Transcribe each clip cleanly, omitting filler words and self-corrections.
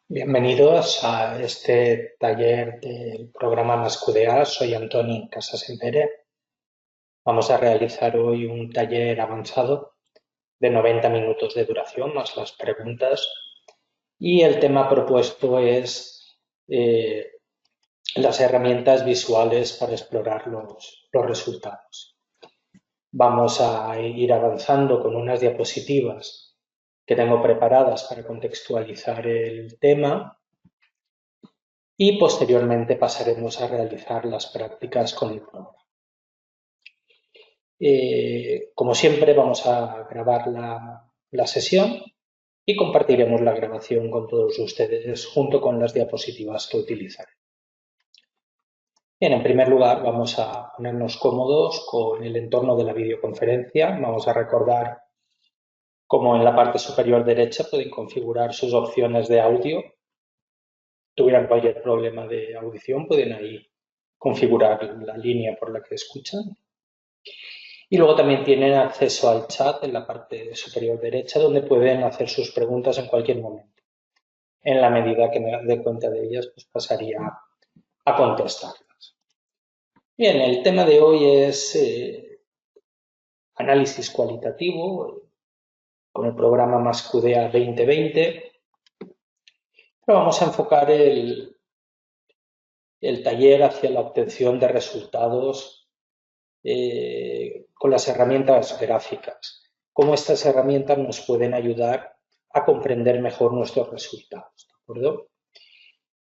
Bienvenidos a este taller del programa MASCUDEA. Soy Antoni Casasempere. Vamos a realizar hoy un taller avanzado de 90 minutos de duración, más las preguntas. Y el tema propuesto es las herramientas visuales para explorar los resultados. Vamos a ir avanzando con unas diapositivas que tengo preparadas para contextualizar el tema. Y posteriormente pasaremos a realizar las prácticas con el programa. Como siempre, vamos a grabar la sesión y compartiremos la grabación con todos ustedes junto con las diapositivas que utilizaré. Bien, en primer lugar vamos a ponernos cómodos con el entorno de la videoconferencia. Vamos a recordar cómo en la parte superior derecha pueden configurar sus opciones de audio. Tuvieran cualquier problema de audición, pueden ahí configurar la línea por la que escuchan. Y luego también tienen acceso al chat en la parte superior derecha, donde pueden hacer sus preguntas en cualquier momento. En la medida que me dé cuenta de ellas, pues pasaría a contestarlas. Bien, el tema de hoy es análisis cualitativo con el programa MASCUDEA 2020. Pero vamos a enfocar el taller hacia la obtención de resultados con las herramientas gráficas. Cómo estas herramientas nos pueden ayudar a comprender mejor nuestros resultados, ¿de acuerdo?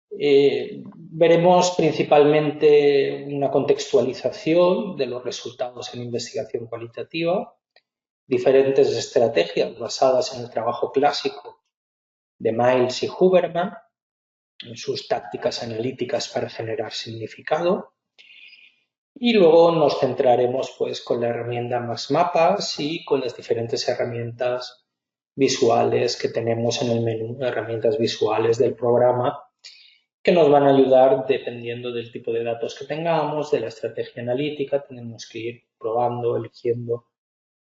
Veremos principalmente una contextualización de los resultados en investigación cualitativa, diferentes estrategias basadas en el trabajo clásico de Miles y Huberman, en sus tácticas analíticas para generar significado. Y luego nos centraremos pues con la herramienta MaxMapas y con las diferentes herramientas visuales que tenemos en el menú, herramientas visuales del programa, que nos van a ayudar dependiendo del tipo de datos que tengamos, de la estrategia analítica. Tenemos que ir probando, eligiendo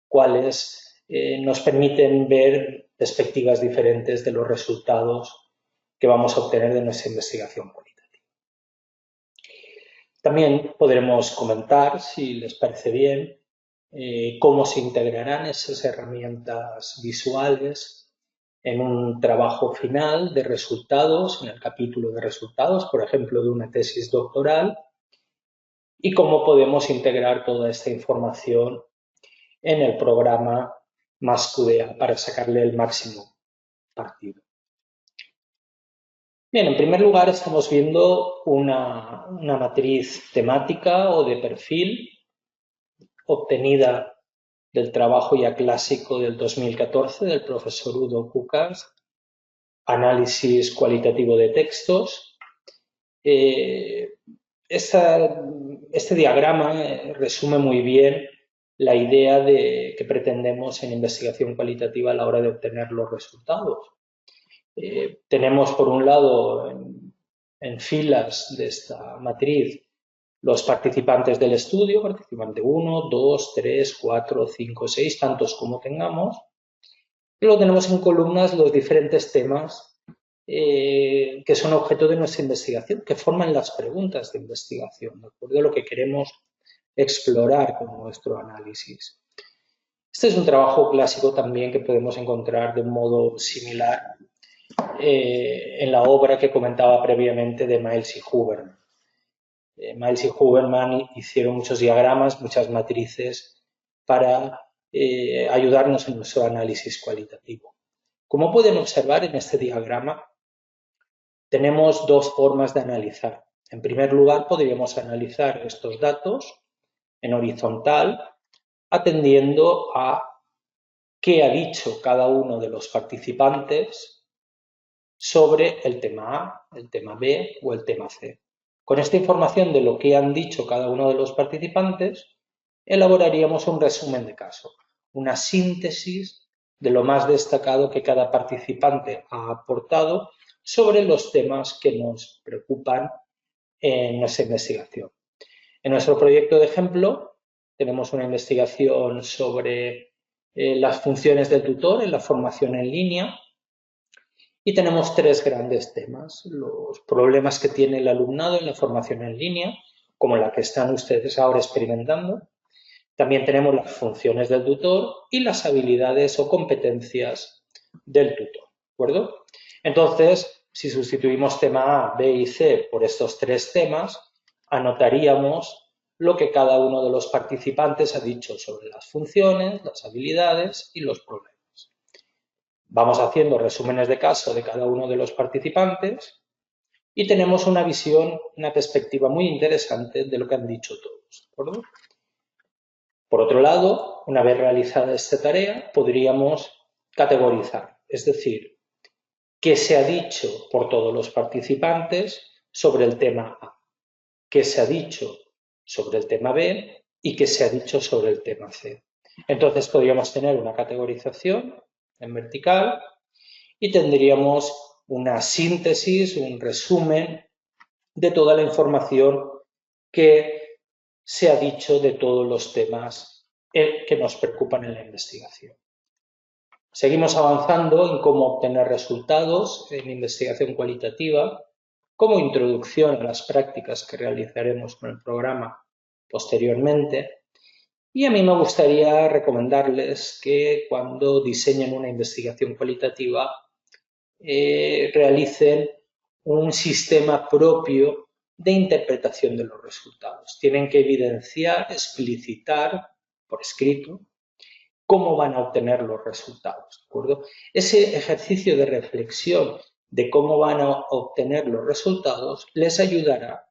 cuáles nos permiten ver perspectivas diferentes de los resultados que vamos a obtener de nuestra investigación cualitativa. También podremos comentar, si les parece bien, cómo se integrarán esas herramientas visuales en un trabajo final de resultados, en el capítulo de resultados, por ejemplo, de una tesis doctoral, y cómo podemos integrar toda esta información en el programa MASCUDEA para sacarle el máximo partido. Bien, en primer lugar estamos viendo una matriz temática o de perfil obtenida del trabajo ya clásico del 2014 del profesor Udo Kukas, análisis cualitativo de textos. Este diagrama resume muy bien la idea que pretendemos en investigación cualitativa a la hora de obtener los resultados. Tenemos por un lado en filas de esta matriz los participantes del estudio, participante 1, 2, 3, 4, 5, 6, tantos como tengamos. Y luego tenemos en columnas los diferentes temas que son objeto de nuestra investigación, que forman las preguntas de investigación, ¿de acuerdo? Lo que queremos explorar con nuestro análisis. Este es un trabajo clásico también que podemos encontrar de un modo similar en la obra que comentaba previamente de Miles y Huberman. Miles y Huberman hicieron muchos diagramas, muchas matrices para ayudarnos en nuestro análisis cualitativo. Como pueden observar en este diagrama, tenemos dos formas de analizar. En primer lugar, podríamos analizar estos datos en horizontal, atendiendo a qué ha dicho cada uno de los participantes sobre el tema A, el tema B o el tema C. Con esta información de lo que han dicho cada uno de los participantes, elaboraríamos un resumen de caso, una síntesis de lo más destacado que cada participante ha aportado sobre los temas que nos preocupan en nuestra investigación. En nuestro proyecto de ejemplo tenemos una investigación sobre las funciones del tutor en la formación en línea y tenemos tres grandes temas. Los problemas que tiene el alumnado en la formación en línea, como la que están ustedes ahora experimentando. También tenemos las funciones del tutor y las habilidades o competencias del tutor, ¿de acuerdo? Entonces, si sustituimos tema A, B y C por estos tres temas, anotaríamos lo que cada uno de los participantes ha dicho sobre las funciones, las habilidades y los problemas. Vamos haciendo resúmenes de caso de cada uno de los participantes y tenemos una visión, una perspectiva muy interesante de lo que han dicho todos, ¿de acuerdo? Por otro lado, una vez realizada esta tarea, podríamos categorizar, es decir, qué se ha dicho por todos los participantes sobre el tema A, qué se ha dicho sobre el tema B y qué se ha dicho sobre el tema C. Entonces podríamos tener una categorización en vertical y tendríamos una síntesis, un resumen de toda la información que se ha dicho de todos los temas que nos preocupan en la investigación. Seguimos avanzando en cómo obtener resultados en investigación cualitativa, como introducción a las prácticas que realizaremos con el programa posteriormente. Y a mí me gustaría recomendarles que cuando diseñen una investigación cualitativa realicen un sistema propio de interpretación de los resultados. Tienen que evidenciar, explicitar por escrito cómo van a obtener los resultados, ¿de acuerdo? Ese ejercicio de reflexión de cómo van a obtener los resultados les ayudará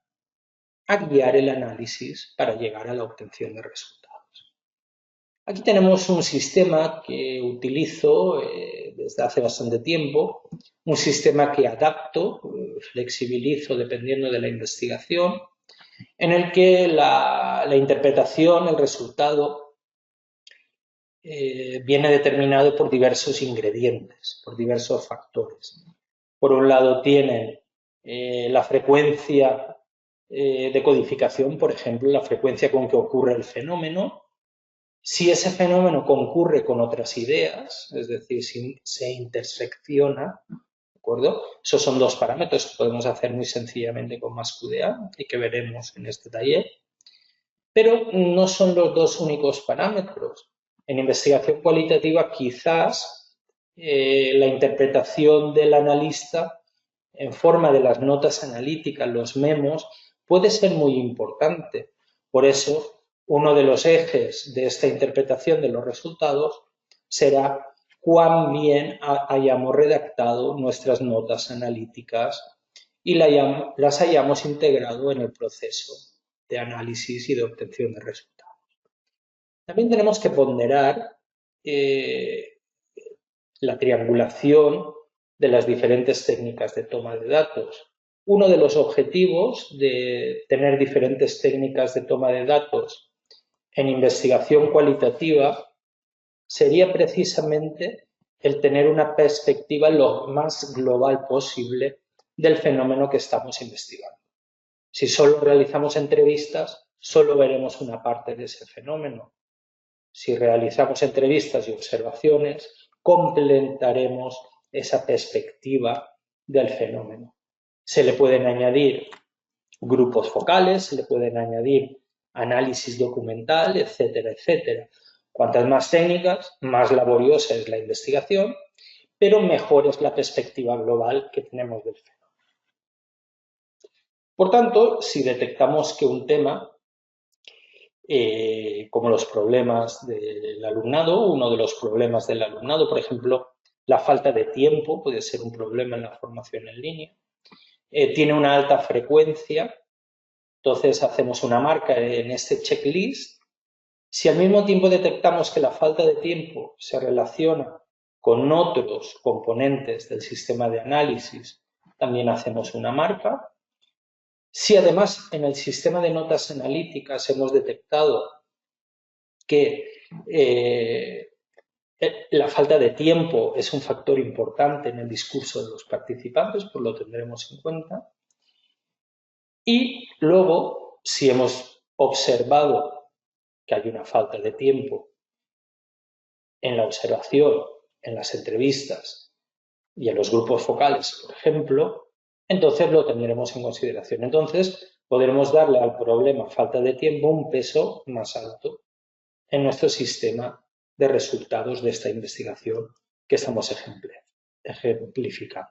a guiar el análisis para llegar a la obtención de resultados. Aquí tenemos un sistema que utilizo desde hace bastante tiempo, un sistema que adapto, flexibilizo dependiendo de la investigación, en el que la interpretación, el resultado, viene determinado por diversos ingredientes, por diversos factores. Por un lado tienen la frecuencia de codificación, por ejemplo, la frecuencia con que ocurre el fenómeno. Si ese fenómeno concurre con otras ideas, es decir, si se intersecciona, ¿de acuerdo? Esos son dos parámetros que podemos hacer muy sencillamente con MassQDA y que veremos en este taller. Pero no son los dos únicos parámetros. En investigación cualitativa quizás la interpretación del analista en forma de las notas analíticas, los memos, puede ser muy importante. Por eso, uno de los ejes de esta interpretación de los resultados será cuán bien hayamos redactado nuestras notas analíticas y las hayamos integrado en el proceso de análisis y de obtención de resultados. También tenemos que ponderar la triangulación de las diferentes técnicas de toma de datos. Uno de los objetivos de tener diferentes técnicas de toma de datos en investigación cualitativa sería precisamente el tener una perspectiva lo más global posible del fenómeno que estamos investigando. Si solo realizamos entrevistas, solo veremos una parte de ese fenómeno. Si realizamos entrevistas y observaciones, complementaremos esa perspectiva del fenómeno. Se le pueden añadir grupos focales, se le pueden añadir análisis documental, etcétera, etcétera. Cuantas más técnicas, más laboriosa es la investigación, pero mejor es la perspectiva global que tenemos del fenómeno. Por tanto, si detectamos que un tema, como los problemas del alumnado, uno de los problemas del alumnado, por ejemplo, la falta de tiempo puede ser un problema en la formación en línea, tiene una alta frecuencia, entonces hacemos una marca en este checklist. Si al mismo tiempo detectamos que la falta de tiempo se relaciona con otros componentes del sistema de análisis, también hacemos una marca. Si además en el sistema de notas analíticas hemos detectado que la falta de tiempo es un factor importante en el discurso de los participantes, pues lo tendremos en cuenta. Y luego, si hemos observado que hay una falta de tiempo en la observación, en las entrevistas y en los grupos focales, por ejemplo, entonces lo tendremos en consideración. Entonces, podremos darle al problema falta de tiempo un peso más alto en nuestro sistema de resultados de esta investigación que estamos ejemplificando.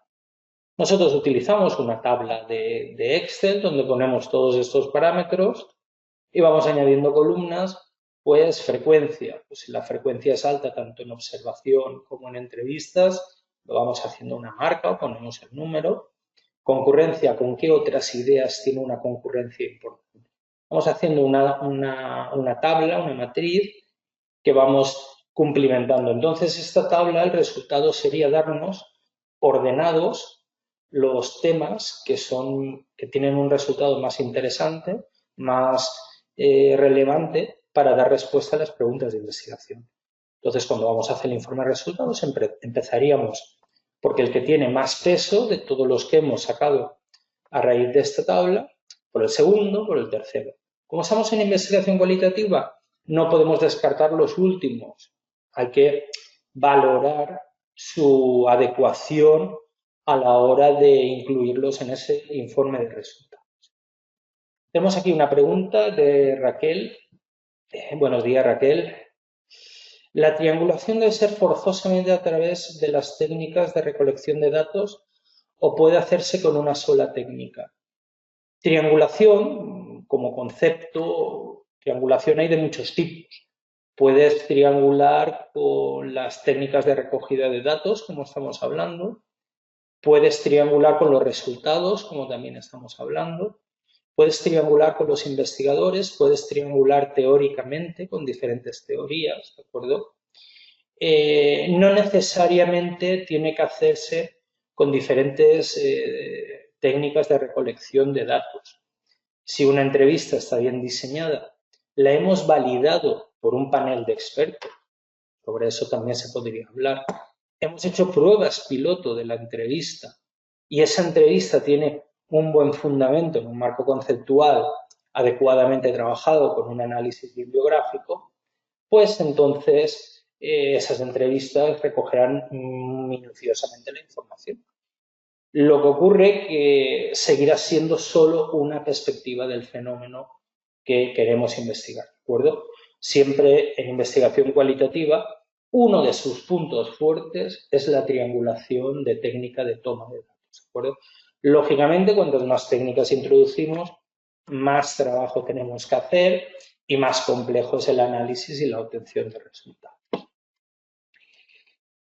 Nosotros utilizamos una tabla de Excel donde ponemos todos estos parámetros y vamos añadiendo columnas, pues frecuencia. Pues si la frecuencia es alta tanto en observación como en entrevistas, lo vamos haciendo una marca o ponemos el número. Concurrencia, ¿con qué otras ideas tiene una concurrencia importante? Vamos haciendo una tabla, una matriz que vamos cumplimentando. Entonces, esta tabla, el resultado sería darnos ordenados los temas que tienen un resultado más interesante, más relevante para dar respuesta a las preguntas de investigación. Entonces, cuando vamos a hacer el informe de resultados, empezaríamos porque el que tiene más peso de todos los que hemos sacado a raíz de esta tabla, por el segundo, por el tercero. Como estamos en investigación cualitativa, no podemos descartar los últimos. Hay que valorar su adecuación a la hora de incluirlos en ese informe de resultados. Tenemos aquí una pregunta de Raquel. Buenos días, Raquel. ¿La triangulación debe ser forzosamente a través de las técnicas de recolección de datos o puede hacerse con una sola técnica? Triangulación, como concepto, triangulación hay de muchos tipos. Puedes triangular con las técnicas de recogida de datos, como estamos hablando. Puedes triangular con los resultados, como también estamos hablando. Puedes triangular con los investigadores, puedes triangular teóricamente con diferentes teorías, ¿de acuerdo? No necesariamente tiene que hacerse con diferentes técnicas de recolección de datos. Si una entrevista está bien diseñada, la hemos validado por un panel de expertos, sobre eso también se podría hablar. Hemos hecho pruebas piloto de la entrevista y esa entrevista tiene un buen fundamento en un marco conceptual adecuadamente trabajado con un análisis bibliográfico, pues entonces esas entrevistas recogerán minuciosamente la información. Lo que ocurre es que seguirá siendo solo una perspectiva del fenómeno que queremos investigar, ¿de acuerdo? Siempre en investigación cualitativa, uno de sus puntos fuertes es la triangulación de técnica de toma de datos, ¿de acuerdo? Lógicamente, cuantas más técnicas introducimos, más trabajo tenemos que hacer y más complejo es el análisis y la obtención de resultados.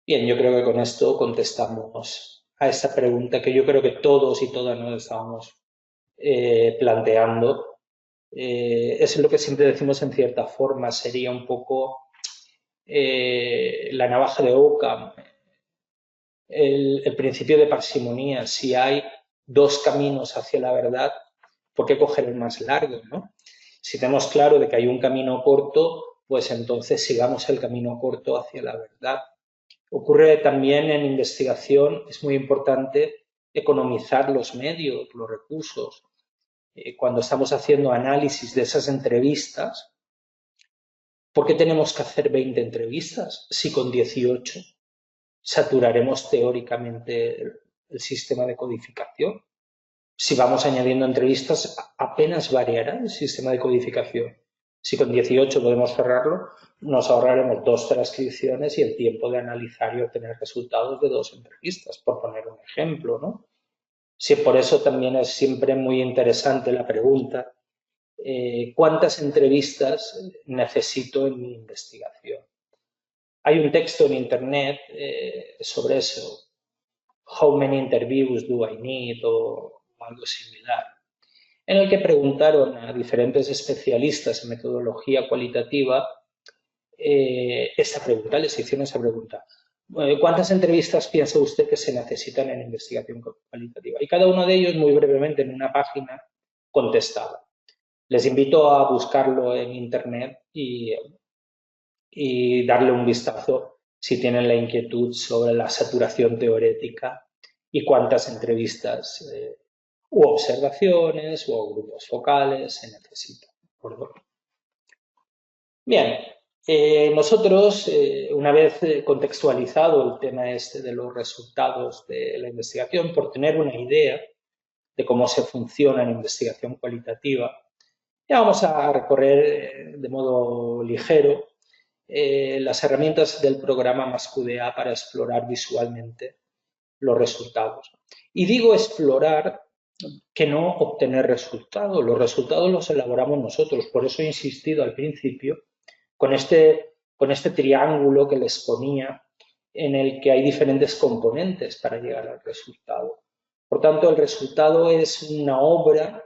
Bien, yo creo que con esto contestamos a esta pregunta que yo creo que todos y todas nos estábamos planteando. Es lo que siempre decimos en cierta forma, sería un poco la navaja de Ockham, el principio de parsimonía. Si hay dos caminos hacia la verdad, ¿por qué coger el más largo, no? Si tenemos claro de que hay un camino corto, pues entonces sigamos el camino corto hacia la verdad. Ocurre también en investigación, es muy importante economizar los medios, los recursos. Cuando estamos haciendo análisis de esas entrevistas, ¿por qué tenemos que hacer 20 entrevistas si con 18 saturaremos teóricamente el sistema de codificación? Si vamos añadiendo entrevistas, apenas variará el sistema de codificación. Si con 18 podemos cerrarlo, nos ahorraremos 2 transcripciones y el tiempo de analizar y obtener resultados de 2 entrevistas, por poner un ejemplo, ¿no? Sí, por eso también es siempre muy interesante la pregunta, ¿cuántas entrevistas necesito en mi investigación? Hay un texto en Internet sobre eso, How many interviews do I need? O algo similar, en el que preguntaron a diferentes especialistas en metodología cualitativa esta pregunta, les hicieron esa pregunta. ¿Cuántas entrevistas piensa usted que se necesitan en investigación cualitativa? Y cada uno de ellos, muy brevemente, en una página, contestaba. Les invito a buscarlo en Internet y darle un vistazo si tienen la inquietud sobre la saturación teórica y cuántas entrevistas u observaciones o grupos focales se necesitan. acuerdo? Bien, nosotros, una vez contextualizado el tema este de los resultados de la investigación, por tener una idea de cómo se funciona en investigación cualitativa, ya vamos a recorrer de modo ligero las herramientas del programa MassQDA para explorar visualmente los resultados. Y digo explorar que no obtener resultados. Los resultados los elaboramos nosotros. Por eso he insistido al principio con este triángulo que les ponía en el que hay diferentes componentes para llegar al resultado. Por tanto, el resultado es una obra,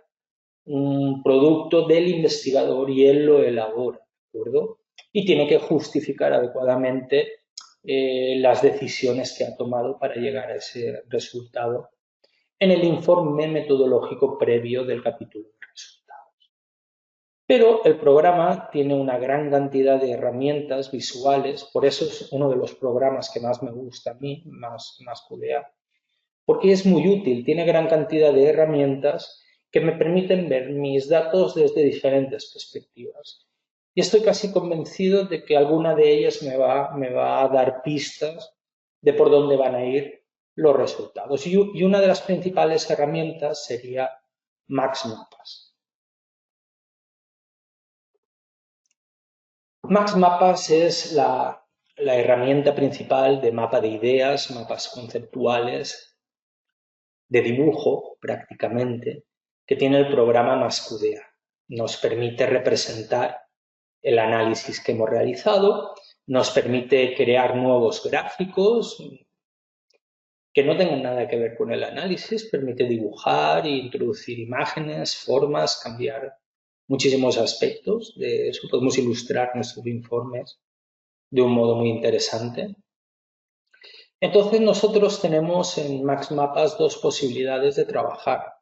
un producto del investigador y él lo elabora, ¿de acuerdo? Y tiene que justificar adecuadamente las decisiones que ha tomado para llegar a ese resultado en el informe metodológico previo del capítulo de resultados. Pero el programa tiene una gran cantidad de herramientas visuales, por eso es uno de los programas que más me gusta a mí, MassQDA, porque es muy útil, tiene gran cantidad de herramientas que me permiten ver mis datos desde diferentes perspectivas. Y estoy casi convencido de que alguna de ellas me va a dar pistas de por dónde van a ir los resultados. Y una de las principales herramientas sería MaxMapas. MaxMapas es la herramienta principal de mapa de ideas, mapas conceptuales, de dibujo prácticamente, que tiene el programa MassQDA. Nos permite representar el análisis que hemos realizado, nos permite crear nuevos gráficos que no tengan nada que ver con el análisis, permite dibujar e introducir imágenes, formas, cambiar muchísimos aspectos. De eso podemos ilustrar nuestros informes de un modo muy interesante. Entonces nosotros tenemos en MaxMapas dos posibilidades de trabajar.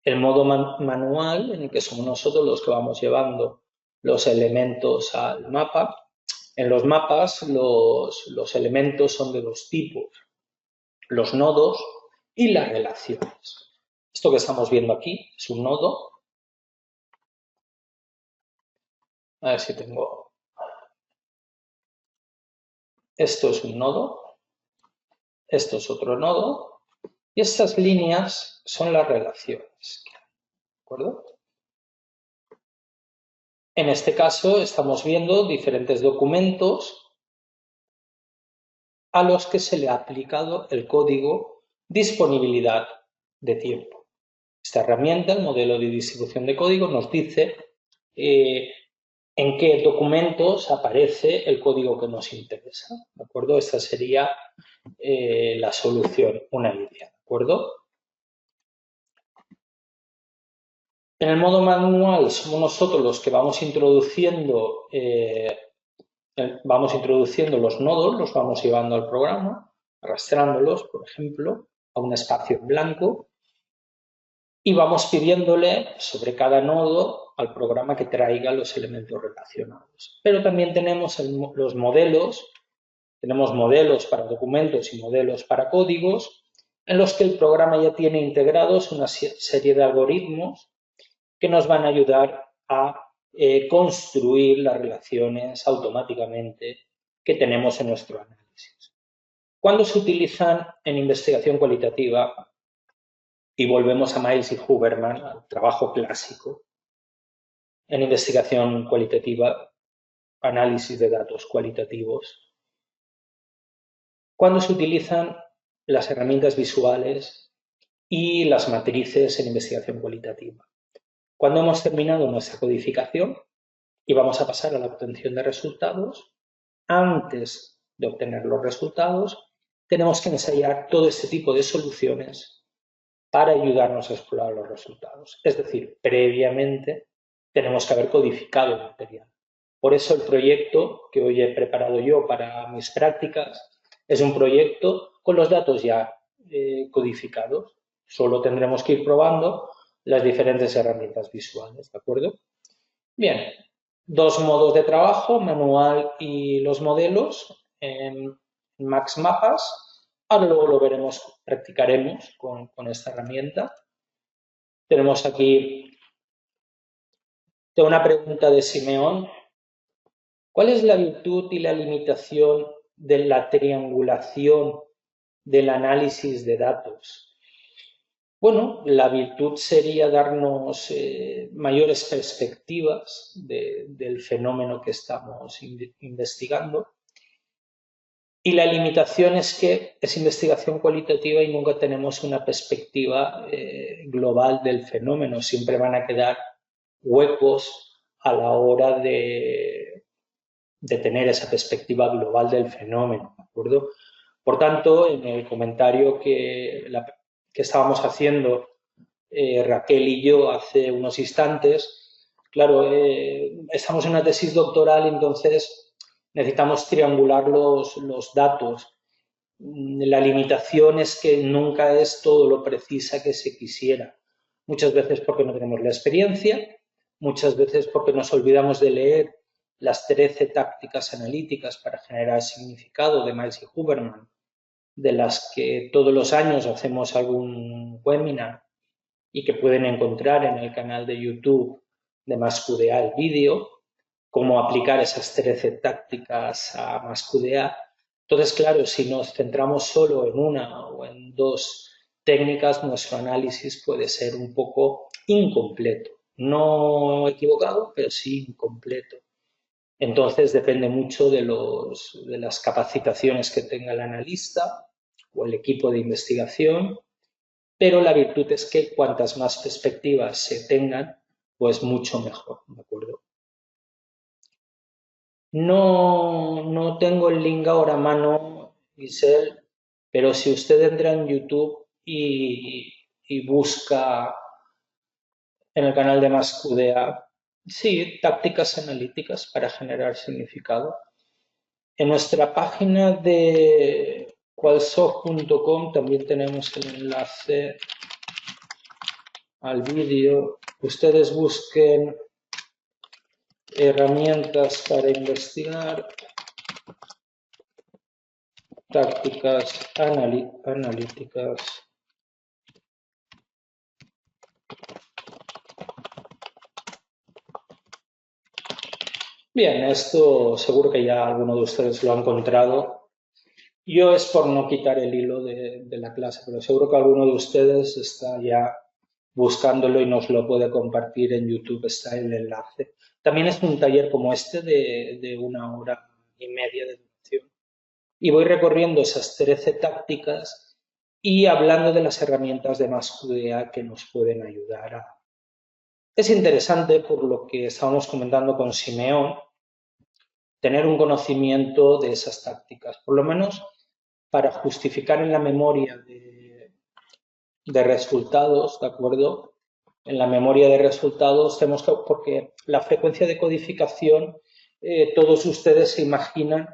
El modo manual, en el que somos nosotros los que vamos llevando los elementos al mapa. En los mapas los elementos son de dos tipos, los nodos y las relaciones. Esto que estamos viendo aquí es un nodo. A ver si tengo... Esto es un nodo. Esto es otro nodo. Y estas líneas son las relaciones. ¿De acuerdo? En este caso estamos viendo diferentes documentos a los que se le ha aplicado el código disponibilidad de tiempo. Esta herramienta, el modelo de distribución de código, nos dice en qué documentos aparece el código que nos interesa. ¿De acuerdo? Esta sería la solución, una idea. ¿De acuerdo? En el modo manual somos nosotros los que vamos introduciendo los nodos, los vamos llevando al programa, arrastrándolos, por ejemplo, a un espacio en blanco y vamos pidiéndole sobre cada nodo al programa que traiga los elementos relacionados. Pero también tenemos los modelos, tenemos modelos para documentos y modelos para códigos, en los que el programa ya tiene integrados una serie de algoritmos que nos van a ayudar a construir las relaciones automáticamente que tenemos en nuestro análisis. ¿Cuándo se utilizan en investigación cualitativa? Y volvemos a Miles y Huberman, al trabajo clásico. En investigación cualitativa, análisis de datos cualitativos. ¿Cuándo se utilizan las herramientas visuales y las matrices en investigación cualitativa? Cuando hemos terminado nuestra codificación y vamos a pasar a la obtención de resultados, antes de obtener los resultados, tenemos que ensayar todo este tipo de soluciones para ayudarnos a explorar los resultados. Es decir, previamente tenemos que haber codificado el material. Por eso el proyecto que hoy he preparado yo para mis prácticas es un proyecto con los datos ya codificados. Solo tendremos que ir probando las diferentes herramientas visuales, ¿de acuerdo? Bien, dos modos de trabajo, manual y los modelos en MaxMapas. Ahora luego lo veremos, practicaremos con esta herramienta. Tenemos aquí Tengo una pregunta de Simeón. ¿Cuál es la virtud y la limitación de la triangulación del análisis de datos? Bueno, la virtud sería darnos mayores perspectivas del fenómeno que estamos investigando. Y la limitación es que es investigación cualitativa y nunca tenemos una perspectiva global del fenómeno. Siempre van a quedar huecos a la hora de tener esa perspectiva global del fenómeno, ¿de acuerdo? Por tanto, en el comentario que estábamos haciendo Raquel y yo hace unos instantes, claro, estamos en una tesis doctoral, entonces necesitamos triangular los datos. La limitación es que nunca es todo lo precisa que se quisiera. Muchas veces porque no tenemos la experiencia, muchas veces porque nos olvidamos de leer las 13 tácticas analíticas para generar significado de Miles y Huberman, de las que todos los años hacemos algún webinar y que pueden encontrar en el canal de YouTube de MassQDA el vídeo, cómo aplicar esas 13 tácticas a MassQDA. Entonces, claro, si nos centramos solo en una o en dos técnicas, nuestro análisis puede ser un poco incompleto. No equivocado, pero sí incompleto. Entonces depende mucho de las capacitaciones que tenga el analista o el equipo de investigación, pero la virtud es que cuantas más perspectivas se tengan, pues mucho mejor, ¿de acuerdo? No tengo el link ahora a mano, Giselle, pero si usted entra en YouTube y busca en el canal de MassQDA, sí, tácticas analíticas para generar significado. En nuestra página de qualsoft.com también tenemos el enlace al vídeo. Ustedes busquen herramientas para investigar, tácticas analíticas. Bien, esto seguro que ya alguno de ustedes lo ha encontrado. Yo es por no quitar el hilo de la clase, pero seguro que alguno de ustedes está ya buscándolo y nos lo puede compartir en YouTube, está el enlace. También es un taller como este de 1 hora y media de duración. Y voy recorriendo esas 13 tácticas y hablando de las herramientas de MassQDA que nos pueden ayudar a... Es interesante, por lo que estábamos comentando con Simeón, tener un conocimiento de esas tácticas, por lo menos para justificar en la memoria de resultados, ¿de acuerdo? En la memoria de resultados tenemos que, porque la frecuencia de codificación, todos ustedes se imaginan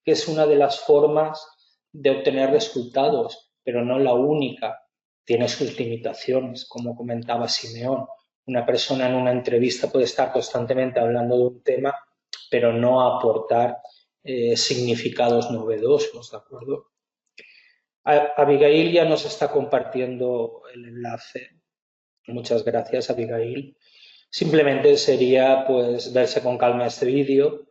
que es una de las formas de obtener resultados, pero no la única. Tiene sus limitaciones, como comentaba Simeón. Una persona en una entrevista puede estar constantemente hablando de un tema, pero no aportar significados novedosos, ¿de acuerdo? Abigail ya nos está compartiendo el enlace. Muchas gracias, Abigail. Simplemente sería pues verse con calma este vídeo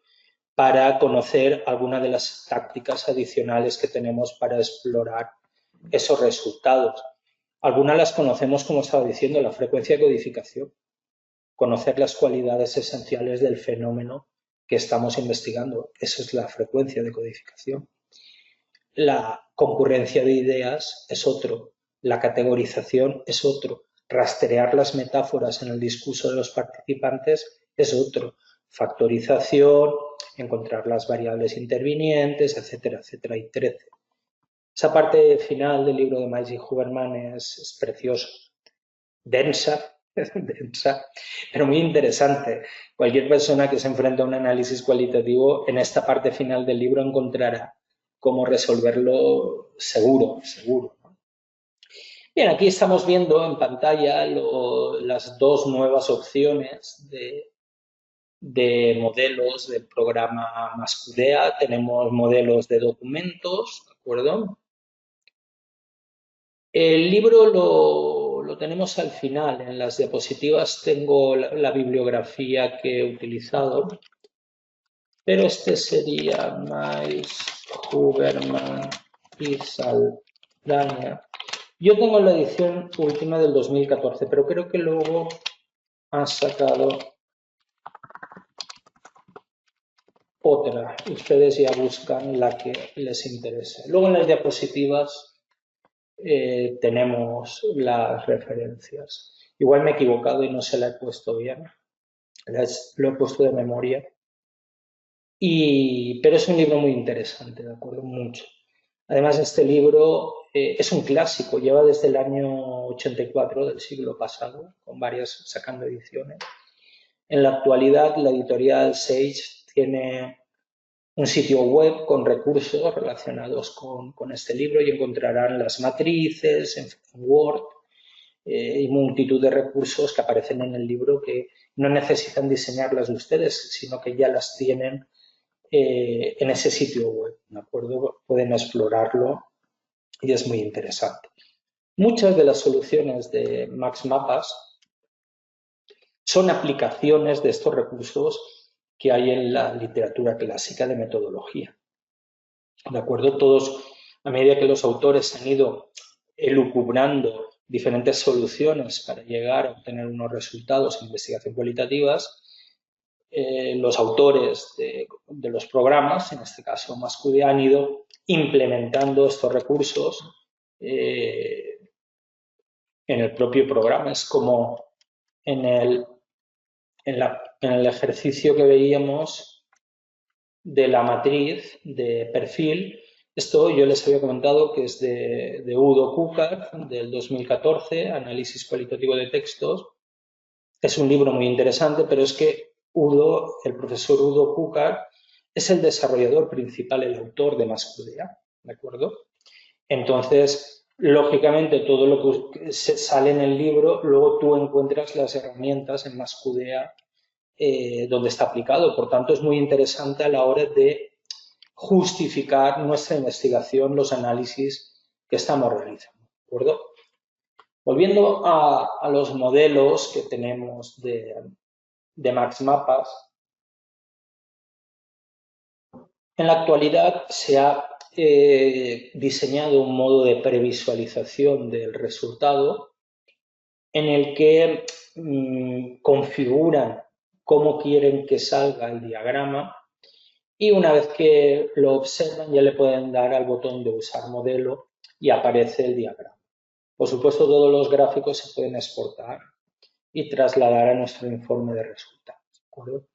para conocer algunas de las tácticas adicionales que tenemos para explorar esos resultados. Algunas las conocemos, como estaba diciendo, la frecuencia de codificación, conocer las cualidades esenciales del fenómeno que estamos investigando. Esa es la frecuencia de codificación. La concurrencia de ideas es otro, la categorización es otro, rastrear las metáforas en el discurso de los participantes es otro, factorización, encontrar las variables intervinientes, etcétera, etcétera, hay 13. Esa parte final del libro de Miles y Huberman es preciosa, densa, densa, pero muy interesante. Cualquier persona que se enfrenta a un análisis cualitativo en esta parte final del libro encontrará cómo resolverlo seguro, seguro. Bien, aquí estamos viendo en pantalla las dos nuevas opciones de modelos del programa MassQDA. Tenemos modelos de documentos, ¿de acuerdo? El libro lo tenemos al final. En las diapositivas tengo la bibliografía que he utilizado, pero este sería Mais, Huberman y Saldaña. Yo tengo la edición última del 2014, pero creo que luego han sacado otra. Ustedes ya buscan la que les interese. Luego en las diapositivas tenemos las referencias. Igual me he equivocado y no se la he puesto bien. Lo he puesto de memoria. Pero es un libro muy interesante, ¿de acuerdo? Mucho. Además, este libro es un clásico, lleva desde el año 84 del siglo pasado, con varias sacando ediciones. En la actualidad, la editorial Sage tiene un sitio web con recursos relacionados con este libro y encontrarán las matrices en Word y multitud de recursos que aparecen en el libro que no necesitan diseñarlas de ustedes, sino que ya las tienen en ese sitio web, ¿de acuerdo? Pueden explorarlo y es muy interesante. Muchas de las soluciones de MaxMapas son aplicaciones de estos recursos que hay en la literatura clásica de metodología. ¿De acuerdo? Todos, a medida que los autores han ido elucubrando diferentes soluciones para llegar a obtener unos resultados en investigación cualitativas, los autores de los programas, en este caso MaxQD, han ido implementando estos recursos en el propio programa. Es como en el ejercicio que veíamos de la matriz de perfil. Esto yo les había comentado que es de Udo Kukar, del 2014, Análisis cualitativo de textos. Es un libro muy interesante, pero es que el profesor Udo Kukar, es el desarrollador principal, el autor de MaxQD, ¿de acuerdo? Entonces, lógicamente, todo lo que sale en el libro, luego tú encuentras las herramientas en MaxQD donde está aplicado. Por tanto, es muy interesante a la hora de justificar nuestra investigación, los análisis que estamos realizando, ¿de acuerdo? Volviendo a los modelos que tenemos de MaxMapas, en la actualidad se ha diseñado un modo de previsualización del resultado en el que configuran cómo quieren que salga el diagrama y una vez que lo observan ya le pueden dar al botón de usar modelo y aparece el diagrama. Por supuesto, todos los gráficos se pueden exportar y trasladar a nuestro informe de resultados, ¿de acuerdo?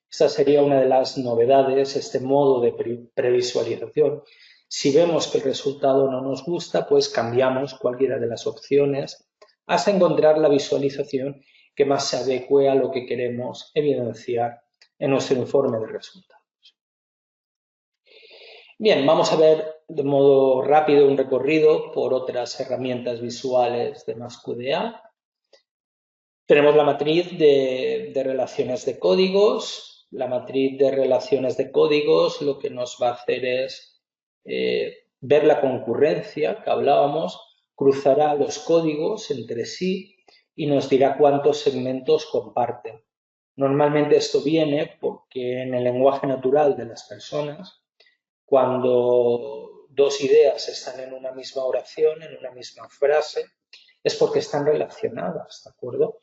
Esta sería una de las novedades, este modo de previsualización. Si vemos que el resultado no nos gusta, pues cambiamos cualquiera de las opciones hasta encontrar la visualización que más se adecue a lo que queremos evidenciar en nuestro informe de resultados. Bien, vamos a ver de modo rápido un recorrido por otras herramientas visuales de MaxQDA. Tenemos la matriz de relaciones de códigos. La matriz de relaciones de códigos lo que nos va a hacer es ver la concurrencia que hablábamos, cruzará los códigos entre sí y nos dirá cuántos segmentos comparten. Normalmente esto viene porque en el lenguaje natural de las personas, cuando dos ideas están en una misma oración, en una misma frase, es porque están relacionadas, ¿de acuerdo?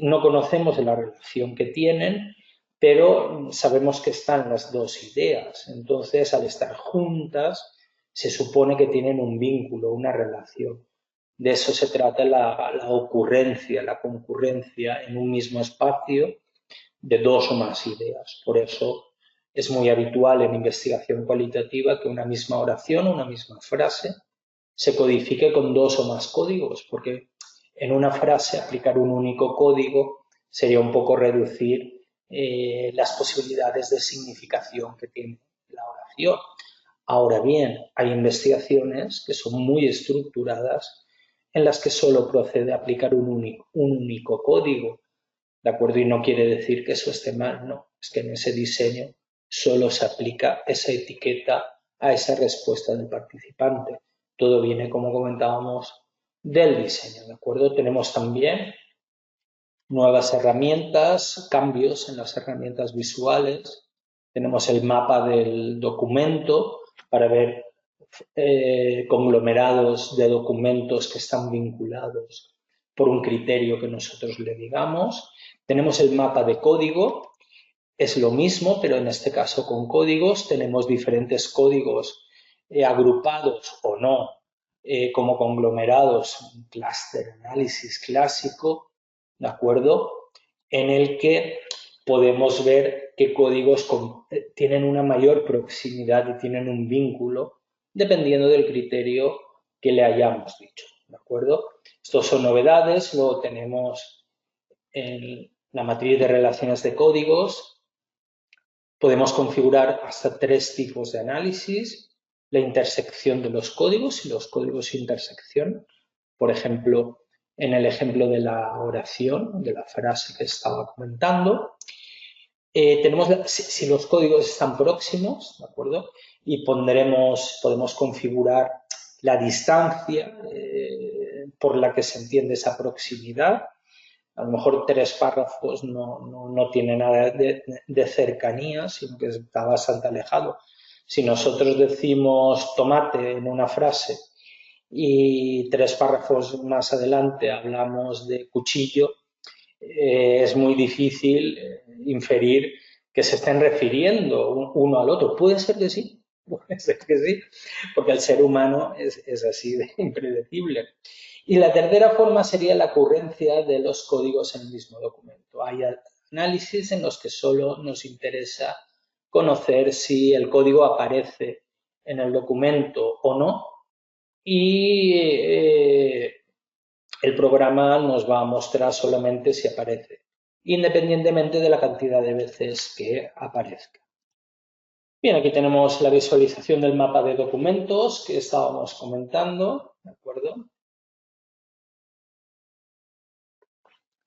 No conocemos la relación que tienen, pero sabemos que están las dos ideas. Entonces, al estar juntas, se supone que tienen un vínculo, una relación. De eso se trata la ocurrencia, la concurrencia en un mismo espacio de dos o más ideas. Por eso es muy habitual en investigación cualitativa que una misma oración, una misma frase, se codifique con dos o más códigos, porque en una frase aplicar un único código sería un poco reducir las posibilidades de significación que tiene la oración. Ahora bien, hay investigaciones que son muy estructuradas en las que solo procede aplicar un único código, ¿de acuerdo? Y no quiere decir que eso esté mal, no. Es que en ese diseño solo se aplica esa etiqueta a esa respuesta del participante. Todo viene, como comentábamos, del diseño, ¿de acuerdo? Tenemos también nuevas herramientas, cambios en las herramientas visuales. Tenemos el mapa del documento para ver conglomerados de documentos que están vinculados por un criterio que nosotros le digamos. Tenemos el mapa de código, es lo mismo, pero en este caso con códigos. Tenemos diferentes códigos agrupados o no como conglomerados, un clúster análisis clásico, ¿de acuerdo? En el que podemos ver qué códigos tienen una mayor proximidad y tienen un vínculo dependiendo del criterio que le hayamos dicho, ¿de acuerdo? Estos son novedades, luego tenemos en la matriz de relaciones de códigos, podemos configurar hasta 3 tipos de análisis, la intersección de los códigos y los códigos intersección, por ejemplo, en el ejemplo de la oración, de la frase que estaba comentando. Tenemos si los códigos están próximos, ¿de acuerdo? Y podemos configurar la distancia por la que se entiende esa proximidad. A lo mejor 3 párrafos no tiene nada de cercanía, sino que está bastante alejado. Si nosotros decimos tomate en una frase y 3 párrafos más adelante hablamos de cuchillo, es muy difícil inferir que se estén refiriendo uno al otro. Puede ser que sí, puede ser que sí, porque el ser humano es así de impredecible. Y la tercera forma sería la ocurrencia de los códigos en el mismo documento. Hay análisis en los que solo nos interesa conocer si el código aparece en el documento o no, y el programa nos va a mostrar solamente si aparece, independientemente de la cantidad de veces que aparezca. Bien, aquí tenemos la visualización del mapa de documentos que estábamos comentando, ¿de acuerdo?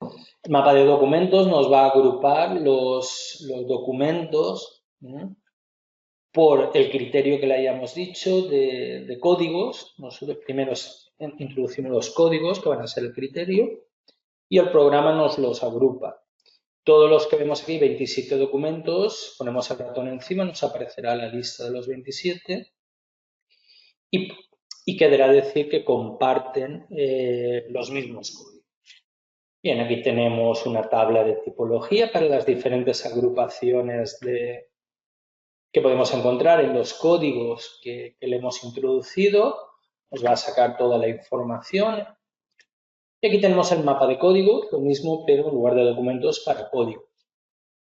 El mapa de documentos nos va a agrupar los documentos por el criterio que le hayamos dicho de códigos. Nosotros primero introducimos los códigos que van a ser el criterio y el programa nos los agrupa. Todos los que vemos aquí, 27 documentos, ponemos el ratón encima, nos aparecerá la lista de los 27 y quedará decir que comparten los mismos códigos. Bien, aquí tenemos una tabla de tipología para las diferentes agrupaciones que podemos encontrar en los códigos que le hemos introducido. Nos va a sacar toda la información. Y aquí tenemos el mapa de código, lo mismo, pero en lugar de documentos para códigos.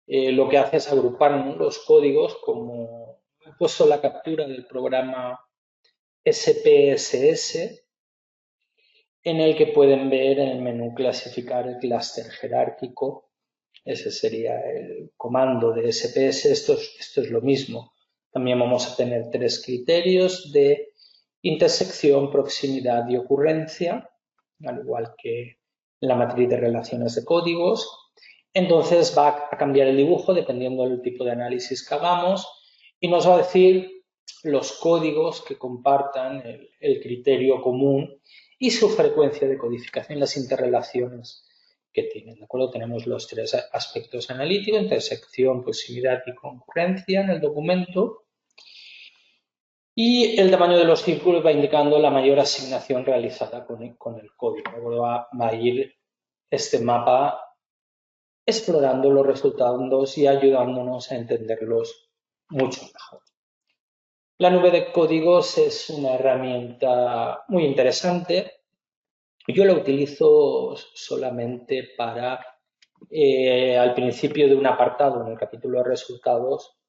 Lo que hace es agrupar los códigos, como he puesto la captura del programa SPSS, en el que pueden ver en el menú clasificar el clúster jerárquico. Ese sería el comando de SPS. Esto es lo mismo. También vamos a tener 3 criterios de intersección, proximidad y ocurrencia, al igual que en la matriz de relaciones de códigos. Entonces va a cambiar el dibujo dependiendo del tipo de análisis que hagamos y nos va a decir los códigos que compartan el criterio común y su frecuencia de codificación, las interrelaciones que tienen, ¿de acuerdo? Tenemos los 3 aspectos analíticos, intersección, proximidad y concurrencia en el documento. Y el tamaño de los círculos va indicando la mayor asignación realizada con el código. Va a ir este mapa explorando los resultados y ayudándonos a entenderlos mucho mejor. La nube de códigos es una herramienta muy interesante. Yo la utilizo solamente para, al principio de un apartado en el capítulo de resultados,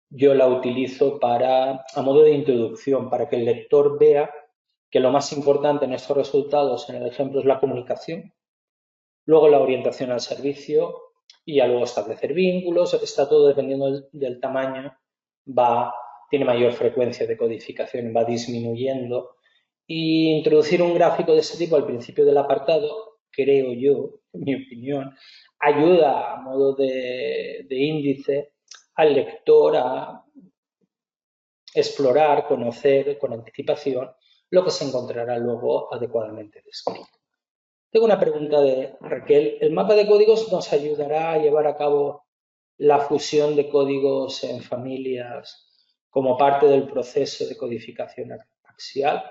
yo la utilizo a modo de introducción, para que el lector vea que lo más importante en estos resultados, en el ejemplo, es la comunicación, luego la orientación al servicio y ya luego establecer vínculos. Está todo dependiendo del tamaño, tiene mayor frecuencia de codificación, va disminuyendo. Y introducir un gráfico de ese tipo al principio del apartado, creo yo, en mi opinión, ayuda a modo de índice al lector a explorar, conocer con anticipación lo que se encontrará luego adecuadamente descrito. Tengo una pregunta de Raquel. ¿El mapa de códigos nos ayudará a llevar a cabo la fusión de códigos en familias como parte del proceso de codificación axial?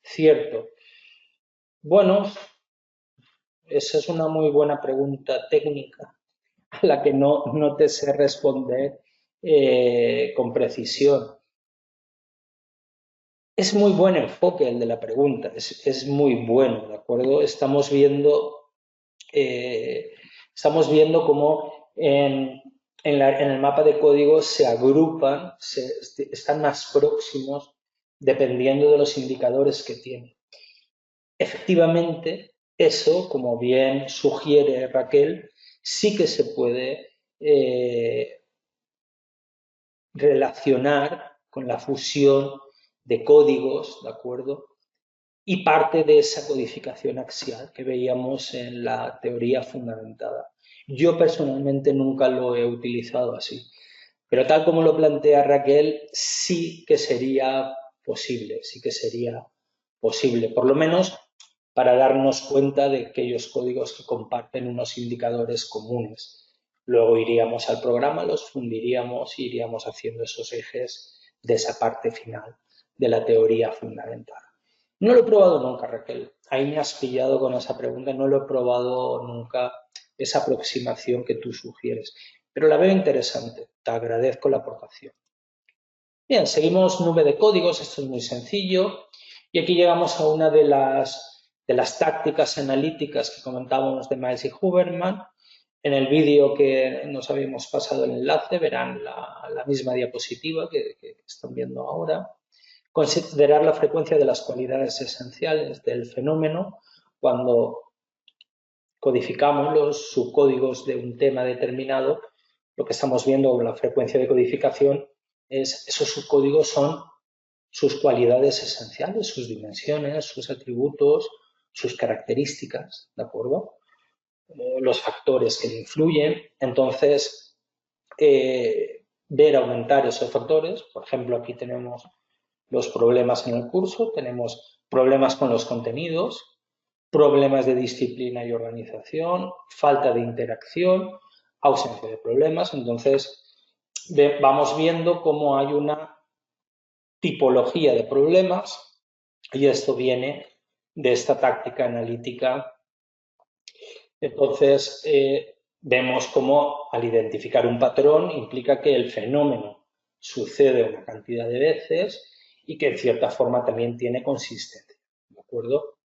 Cierto. Bueno, esa es una muy buena pregunta técnica a la que no te sé responder con precisión. Es muy buen enfoque el de la pregunta, es muy bueno, ¿de acuerdo? Estamos viendo cómo en el mapa de códigos se agrupan, están más próximos dependiendo de los indicadores que tienen. Efectivamente, eso, como bien sugiere Raquel, sí que se puede relacionar con la fusión de códigos, ¿de acuerdo? Y parte de esa codificación axial que veíamos en la teoría fundamentada. Yo personalmente nunca lo he utilizado así, pero tal como lo plantea Raquel, sí que sería posible, por lo menos para darnos cuenta de aquellos códigos que comparten unos indicadores comunes. Luego iríamos al programa, los fundiríamos e iríamos haciendo esos ejes de esa parte final de la teoría fundamental. No lo he probado nunca, Raquel. Ahí me has pillado con esa pregunta. No lo he probado nunca esa aproximación que tú sugieres. Pero la veo interesante. Te agradezco la aportación. Bien, seguimos nube de códigos. Esto es muy sencillo. Y aquí llegamos a una de las tácticas analíticas que comentábamos de Miles y Huberman. En el vídeo que nos habíamos pasado el enlace verán la misma diapositiva que están viendo ahora. Considerar la frecuencia de las cualidades esenciales del fenómeno cuando codificamos los subcódigos de un tema determinado. Lo que estamos viendo con la frecuencia de codificación es esos subcódigos son sus cualidades esenciales, sus dimensiones, sus atributos, sus características, ¿de acuerdo? Los factores que le influyen. Entonces, ver aumentar esos factores. Por ejemplo, aquí tenemos los problemas en el curso, tenemos problemas con los contenidos, problemas de disciplina y organización, falta de interacción, ausencia de problemas. Entonces, vamos viendo cómo hay una tipología de problemas y esto viene de esta táctica analítica. Entonces, vemos cómo al identificar un patrón implica que el fenómeno sucede una cantidad de veces y que en cierta forma también tiene consistencia, ¿de acuerdo?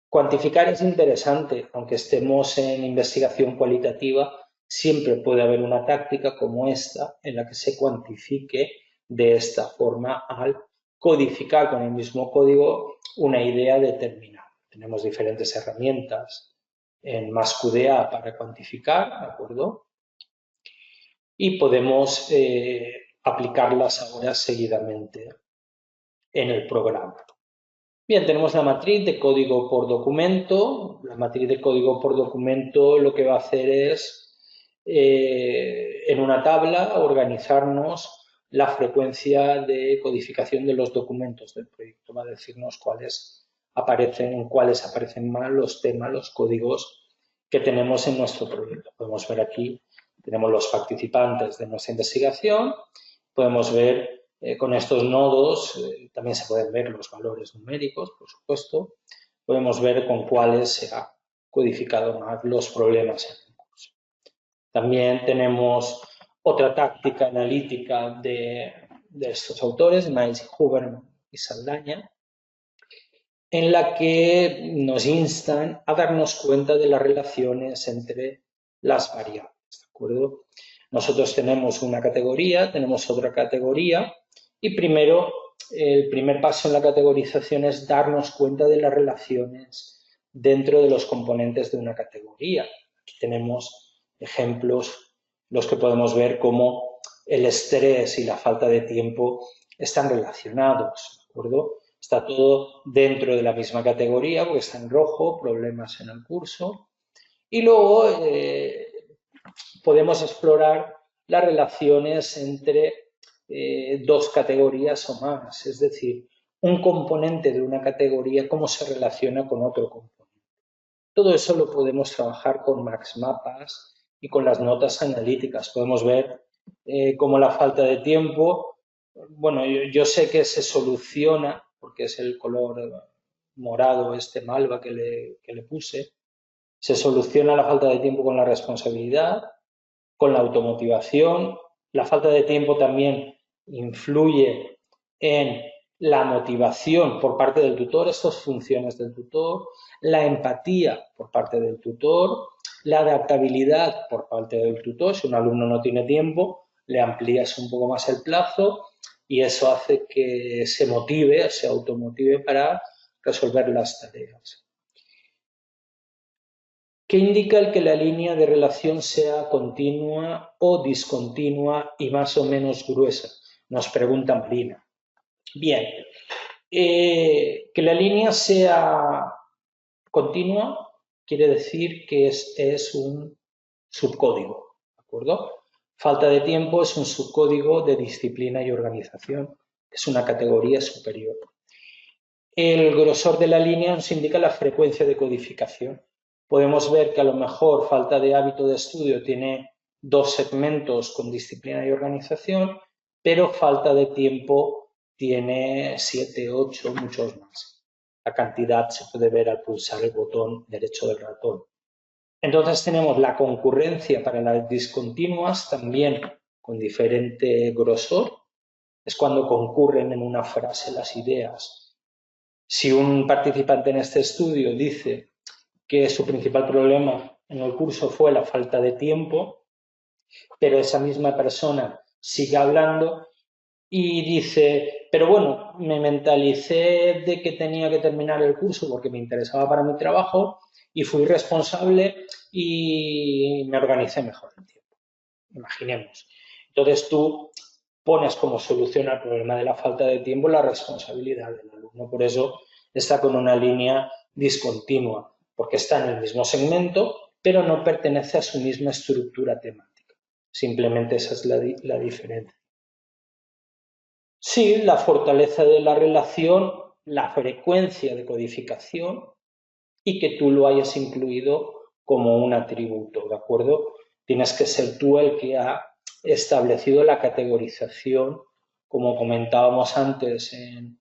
Cuantificar es interesante, aunque estemos en investigación cualitativa, siempre puede haber una táctica como esta en la que se cuantifique de esta forma al codificar con el mismo código una idea determinada. Tenemos diferentes herramientas en MassQDA para cuantificar, ¿de acuerdo? Y podemos aplicarlas ahora seguidamente en el programa. Bien, tenemos la matriz de código por documento. La matriz de código por documento lo que va a hacer es, en una tabla, organizarnos la frecuencia de codificación de los documentos del proyecto. Va a decirnos en cuáles aparecen más los temas, los códigos que tenemos en nuestro proyecto. Podemos ver aquí, tenemos los participantes de nuestra investigación, podemos ver con estos nodos, también se pueden ver los valores numéricos, por supuesto, podemos ver con cuáles se ha codificado más los problemas en el curso. También tenemos otra táctica analítica de estos autores, Miles, Huberman y Saldaña, en la que nos instan a darnos cuenta de las relaciones entre las variables, ¿de acuerdo? Nosotros tenemos una categoría, tenemos otra categoría y primero, el primer paso en la categorización es darnos cuenta de las relaciones dentro de los componentes de una categoría. Aquí tenemos ejemplos, los que podemos ver cómo el estrés y la falta de tiempo están relacionados, ¿de acuerdo? Está todo dentro de la misma categoría porque está en rojo, problemas en el curso. Y luego podemos explorar las relaciones entre dos categorías o más. Es decir, un componente de una categoría, cómo se relaciona con otro componente. Todo eso lo podemos trabajar con MaxMapas y con las notas analíticas. Podemos ver cómo la falta de tiempo, bueno, yo sé que se soluciona, porque es el color morado, este malva que le puse, se soluciona la falta de tiempo con la responsabilidad, con la automotivación. La falta de tiempo también influye en la motivación por parte del tutor, estas funciones del tutor, la empatía por parte del tutor, la adaptabilidad por parte del tutor. Si un alumno no tiene tiempo, le amplías un poco más el plazo y eso hace que se motive, se automotive para resolver las tareas. ¿Qué indica el que la línea de relación sea continua o discontinua y más o menos gruesa? Nos pregunta Marina. Bien, que la línea sea continua quiere decir que es un subcódigo, ¿de acuerdo? Falta de tiempo es un subcódigo de disciplina y organización, es una categoría superior. El grosor de la línea nos indica la frecuencia de codificación. Podemos ver que a lo mejor falta de hábito de estudio tiene 2 segmentos con disciplina y organización, pero falta de tiempo tiene 7, 8, muchos más. La cantidad se puede ver al pulsar el botón derecho del ratón. Entonces tenemos la concurrencia para las discontinuas también con diferente grosor. Es cuando concurren en una frase las ideas. Si un participante en este estudio dice que su principal problema en el curso fue la falta de tiempo, pero esa misma persona sigue hablando y dice, pero bueno, me mentalicé de que tenía que terminar el curso porque me interesaba para mi trabajo y fui responsable y me organicé mejor el tiempo. Imaginemos. Entonces tú pones como solución al problema de la falta de tiempo la responsabilidad del alumno. Por eso está con una línea discontinua, porque está en el mismo segmento, pero no pertenece a su misma estructura temática. Simplemente esa es la diferencia. Sí, la fortaleza de la relación, la frecuencia de codificación y que tú lo hayas incluido como un atributo, ¿de acuerdo? Tienes que ser tú el que ha establecido la categorización, como comentábamos antes en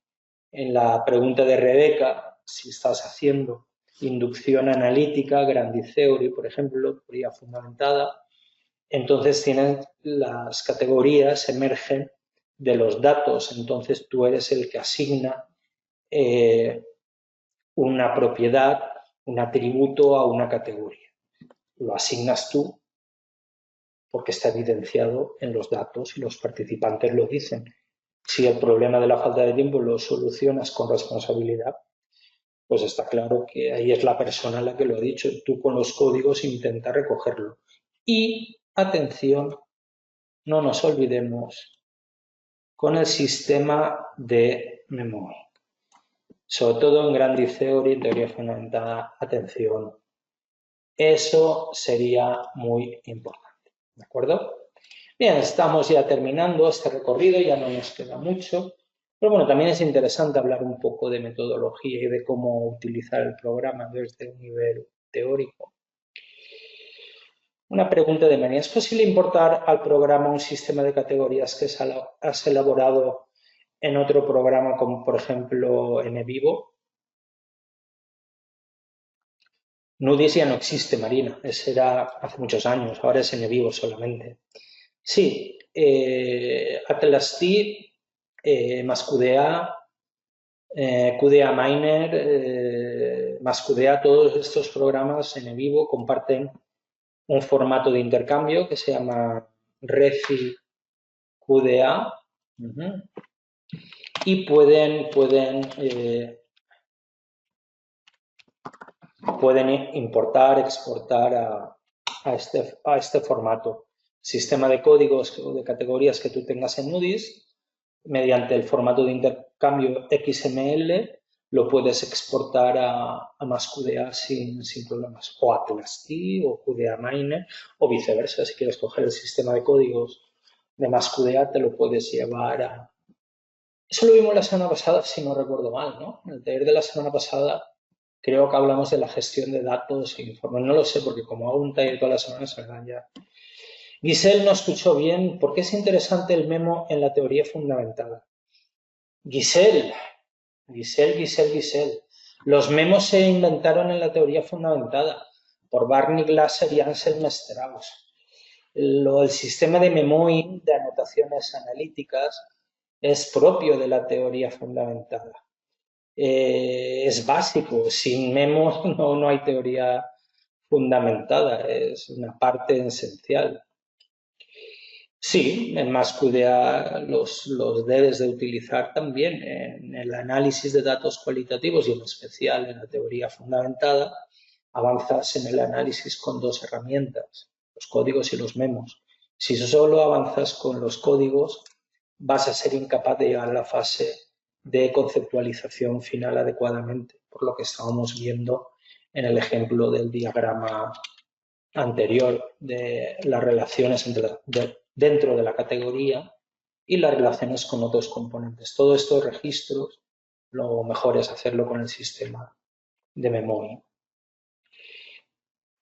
la pregunta de Rebeca, si estás haciendo inducción analítica, Grandi Theory, por ejemplo, teoría fundamentada, entonces tienen las categorías, emergen de los datos, entonces tú eres el que asigna una propiedad, un atributo a una categoría. Lo asignas tú porque está evidenciado en los datos y los participantes lo dicen. Si el problema de la falta de tiempo lo solucionas con responsabilidad, pues está claro que ahí es la persona la que lo ha dicho. Tú con los códigos intenta recogerlo. Y, atención, no nos olvidemos con el sistema de memoria. Sobre todo en Grandi Theory, teoría fundamentada, atención. Eso sería muy importante. ¿De acuerdo? Bien, estamos ya terminando este recorrido, ya no nos queda mucho. Pero bueno, también es interesante hablar un poco de metodología y de cómo utilizar el programa desde un nivel teórico. Una pregunta de María. ¿Es posible importar al programa un sistema de categorías que has elaborado en otro programa, como por ejemplo NVivo? Nudis ya no existe, Marina. Ese era hace muchos años. Ahora es NVivo solamente. Sí, Atlas T, más QDA, QDA Miner, más QDA, todos estos programas en vivo comparten un formato de intercambio que se llama Refi QDA y pueden importar, exportar a este formato. Sistema de códigos o de categorías que tú tengas en Nudis, mediante el formato de intercambio XML, lo puedes exportar a más QDA sin problemas. O Atlas T o QDA Miner o viceversa. Si quieres coger el sistema de códigos de más QDA, te lo puedes llevar Eso lo vimos la semana pasada, si no recuerdo mal, ¿no? En el taller de la semana pasada creo que hablamos de la gestión de datos e informes. No lo sé, porque como hago un taller todas las semanas, ¿verdad? Ya. Giselle no escuchó bien. ¿Por qué es interesante el memo en la teoría fundamentada? Giselle, Giselle. Los memos se inventaron en la teoría fundamentada por Barney Glasser y Anselm Strauss. El sistema de memoing, de anotaciones analíticas, es propio de la teoría fundamentada. Es básico, sin memos no hay teoría fundamentada, es una parte esencial. Sí, en MassQDA los debes de utilizar también en el análisis de datos cualitativos y en especial en la teoría fundamentada. Avanzas en el análisis con dos herramientas, los códigos y los memos. Si solo avanzas con los códigos, vas a ser incapaz de llegar a la fase de conceptualización final adecuadamente, por lo que estábamos viendo en el ejemplo del diagrama anterior de las relaciones dentro de la categoría y las relaciones con otros componentes. Todos estos registros, lo mejor es hacerlo con el sistema de memoria.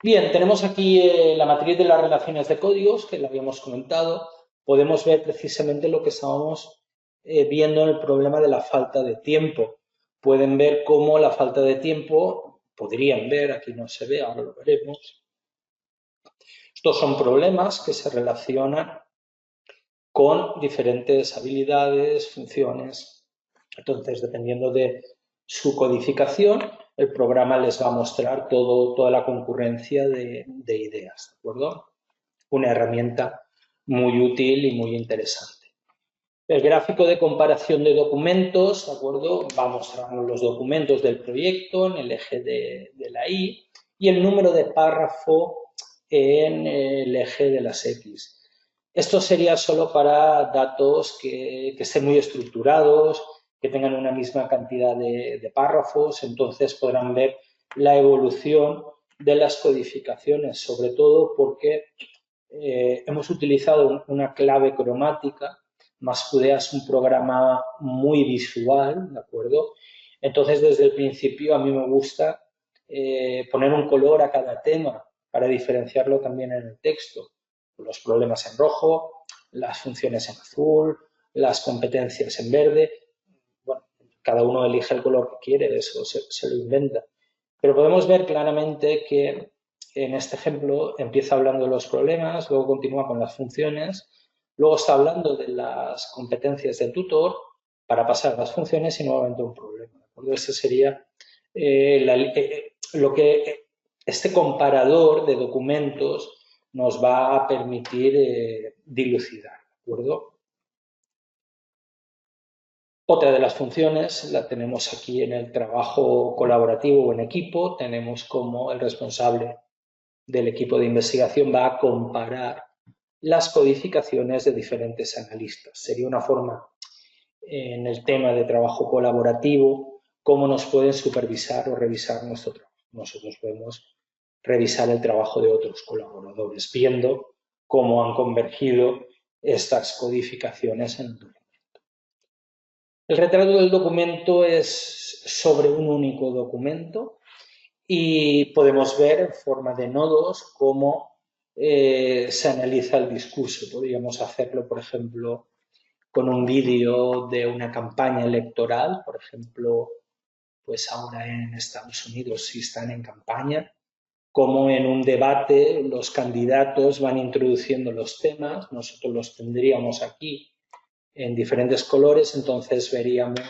Bien, tenemos aquí la matriz de las relaciones de códigos, que la habíamos comentado. Podemos ver precisamente lo que estábamos viendo en el problema de la falta de tiempo. Pueden ver cómo la falta de tiempo, podrían ver, aquí no se ve, ahora lo veremos. Estos son problemas que se relacionan con diferentes habilidades, funciones. Entonces, dependiendo de su codificación, el programa les va a mostrar toda la concurrencia de ideas, ¿de acuerdo? Una herramienta muy útil y muy interesante. El gráfico de comparación de documentos, ¿de acuerdo? Va a mostrarnos los documentos del proyecto en el eje de la Y y el número de párrafo en el eje de las X. Esto sería solo para datos que estén muy estructurados, que tengan una misma cantidad de párrafos, entonces podrán ver la evolución de las codificaciones, sobre todo porque hemos utilizado una clave cromática. MassQDA es un programa muy visual, ¿de acuerdo? Entonces, desde el principio a mí me gusta poner un color a cada tema para diferenciarlo también en el texto. Los problemas en rojo, las funciones en azul, las competencias en verde. Bueno, cada uno elige el color que quiere, eso se lo inventa. Pero podemos ver claramente que en este ejemplo empieza hablando de los problemas, luego continúa con las funciones, luego está hablando de las competencias del tutor para pasar a las funciones y nuevamente un problema. Este sería lo que este comparador de documentos nos va a permitir dilucidar, ¿de acuerdo? Otra de las funciones la tenemos aquí en el trabajo colaborativo o en equipo. Tenemos como el responsable del equipo de investigación va a comparar las codificaciones de diferentes analistas. Sería una forma en el tema de trabajo colaborativo, cómo nos pueden supervisar o revisar nuestro trabajo. Nosotros podemos revisar el trabajo de otros colaboradores, viendo cómo han convergido estas codificaciones en el documento. El retrato del documento es sobre un único documento y podemos ver en forma de nodos cómo se analiza el discurso. Podríamos hacerlo, por ejemplo, con un vídeo de una campaña electoral, por ejemplo, pues ahora en Estados Unidos sí están en campaña, como en un debate los candidatos van introduciendo los temas, nosotros los tendríamos aquí en diferentes colores, entonces veríamos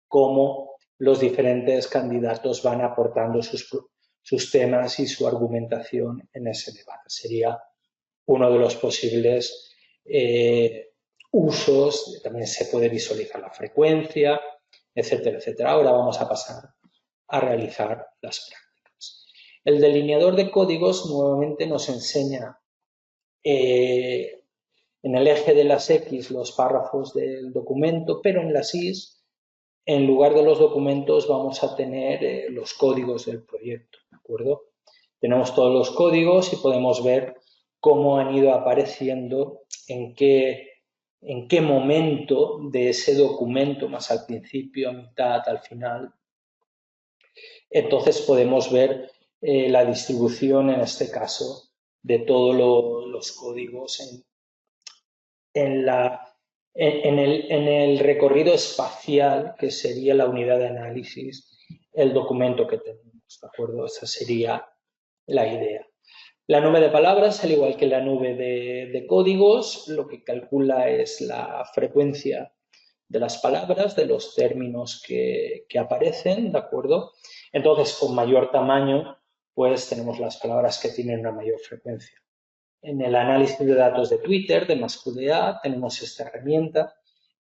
cómo los diferentes candidatos van aportando sus temas y su argumentación en ese debate. Sería uno de los posibles usos. También se puede visualizar la frecuencia, etcétera, etcétera. Ahora vamos a pasar a realizar las prácticas. El delineador de códigos nuevamente nos enseña en el eje de las X los párrafos del documento, pero en las Y, en lugar de los documentos, vamos a tener los códigos del proyecto, ¿de acuerdo? Tenemos todos los códigos y podemos ver cómo han ido apareciendo, en qué en qué momento de ese documento, más al principio, a mitad, al final. Entonces podemos ver la distribución, en este caso, de todos los códigos en el recorrido espacial, que sería la unidad de análisis, el documento que tenemos, ¿de acuerdo? Esa sería la idea. La nube de palabras, al igual que la nube de códigos, lo que calcula es la frecuencia de las palabras, de los términos que aparecen, ¿de acuerdo? Entonces, con mayor tamaño, pues tenemos las palabras que tienen una mayor frecuencia. En el análisis de datos de Twitter, de MassQDA, tenemos esta herramienta.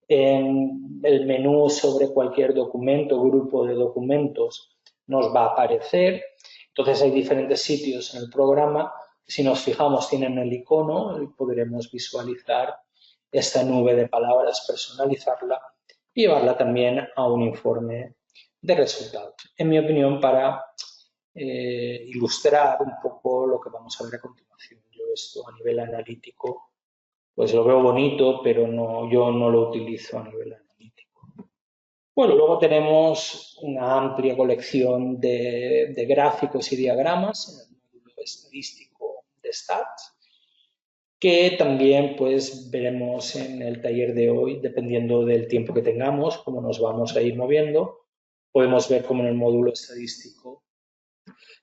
En el menú sobre cualquier documento, grupo de documentos, nos va a aparecer. Entonces hay diferentes sitios en el programa. Si nos fijamos, tienen el icono, y podremos visualizar esta nube de palabras, personalizarla y llevarla también a un informe de resultados. En mi opinión, para ilustrar un poco lo que vamos a ver a continuación. Yo esto a nivel analítico, pues lo veo bonito, pero no, yo no lo utilizo a nivel analítico. Bueno, luego tenemos una amplia colección de gráficos y diagramas en el módulo estadístico de Stats, que también pues veremos en el taller de hoy, dependiendo del tiempo que tengamos, cómo nos vamos a ir moviendo. Podemos ver cómo en el módulo estadístico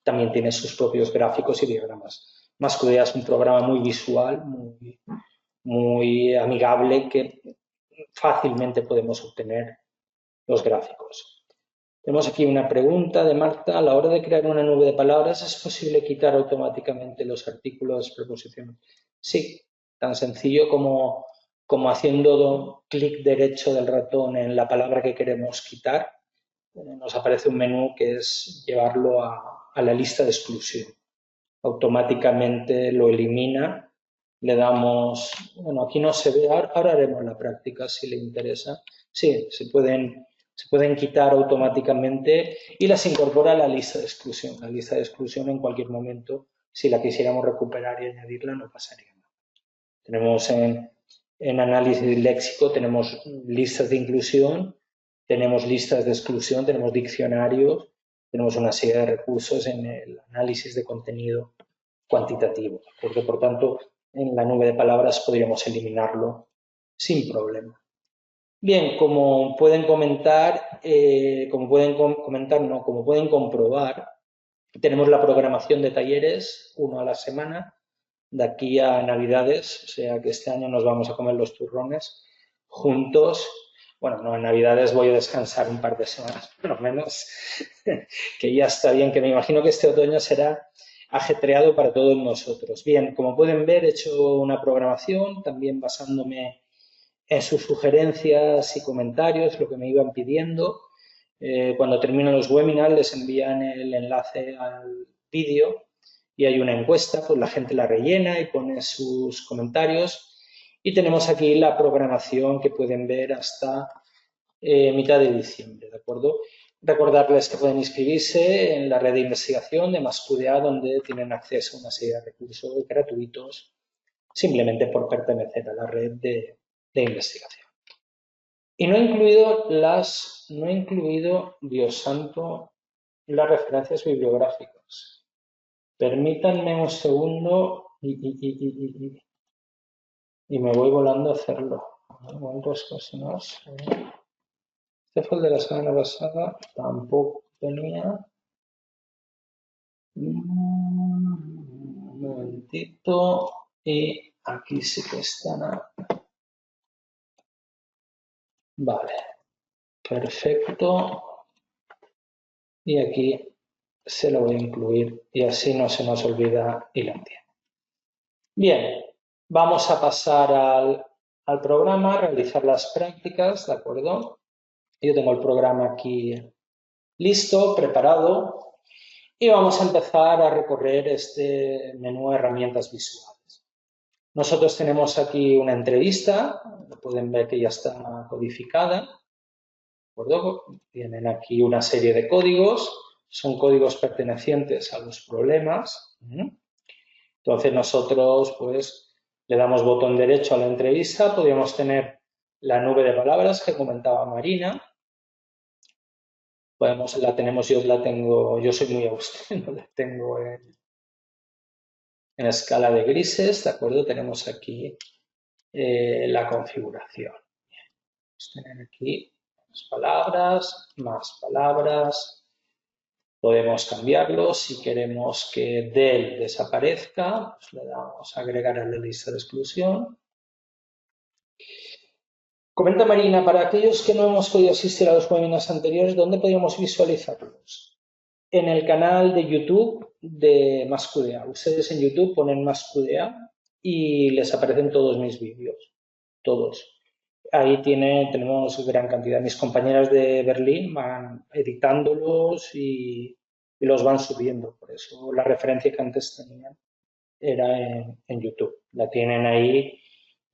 también tiene sus propios gráficos y diagramas. MassQDA es un programa muy visual, muy amigable, que fácilmente podemos obtener los gráficos. Tenemos aquí una pregunta de Marta. A la hora de crear una nube de palabras, ¿es posible quitar automáticamente los artículos, preposiciones? Sí, tan sencillo como haciendo clic derecho del ratón en la palabra que queremos quitar. Nos aparece un menú que es llevarlo a la lista de exclusión. Automáticamente lo elimina. Le damos, bueno, aquí no se ve, ahora haremos la práctica si le interesa. Sí, se pueden quitar automáticamente y las incorpora a la lista de exclusión. La lista de exclusión en cualquier momento, si la quisiéramos recuperar y añadirla, no pasaría nada. Tenemos en análisis léxico, tenemos listas de inclusión, tenemos listas de exclusión, tenemos diccionarios, tenemos una serie de recursos en el análisis de contenido cuantitativo, porque por tanto en la nube de palabras podríamos eliminarlo sin problema. Bien, como pueden comentar, como pueden comprobar, tenemos la programación de talleres, uno a la semana, de aquí a Navidades, o sea que este año nos vamos a comer los turrones juntos. Bueno, no, en Navidades voy a descansar un par de semanas, por lo menos, que ya está bien, que me imagino que este otoño será ajetreado para todos nosotros. Bien, como pueden ver, he hecho una programación, también basándome en sus sugerencias y comentarios, lo que me iban pidiendo. Cuando terminan los webinars les envían el enlace al vídeo y hay una encuesta, pues la gente la rellena y pone sus comentarios. Y tenemos aquí la programación que pueden ver hasta mitad de diciembre, ¿de acuerdo? Recordarles que pueden inscribirse en la red de investigación de MassQDA, donde tienen acceso a una serie de recursos gratuitos simplemente por pertenecer a la red de investigación. Y no he incluido, Dios santo, las referencias bibliográficas. Permítanme un segundo y me voy volando a hacerlo. Este fue el de la semana pasada, tampoco tenía. Un momentito. Y aquí sí que están. Vale, perfecto. Y aquí se lo voy a incluir y así no se nos olvida y lo entiendo. Bien, vamos a pasar al programa, a realizar las prácticas, ¿de acuerdo? Yo tengo el programa aquí listo, preparado y vamos a empezar a recorrer este menú de herramientas visuales. Nosotros tenemos aquí una entrevista, pueden ver que ya está codificada, ¿de acuerdo? Tienen aquí una serie de códigos, son códigos pertenecientes a los problemas. Entonces nosotros pues Le damos botón derecho a la entrevista, podríamos tener la nube de palabras que comentaba Marina. Yo soy muy austero, la tengo en escala de grises, ¿de acuerdo? Tenemos aquí la configuración. Vamos a tener aquí más palabras. Podemos cambiarlo. Si queremos que del desaparezca, pues le damos a agregar a la lista de exclusión. Comenta Marina, para aquellos que no hemos podido asistir a los webinars anteriores, ¿dónde podríamos visualizarlos? En el canal de YouTube de Masqudea. Ustedes en YouTube ponen Masqudea y les aparecen todos mis vídeos, todos. Ahí tenemos gran cantidad. Mis compañeras de Berlín van editándolos y los van subiendo. Por eso la referencia que antes tenían era en YouTube. La tienen ahí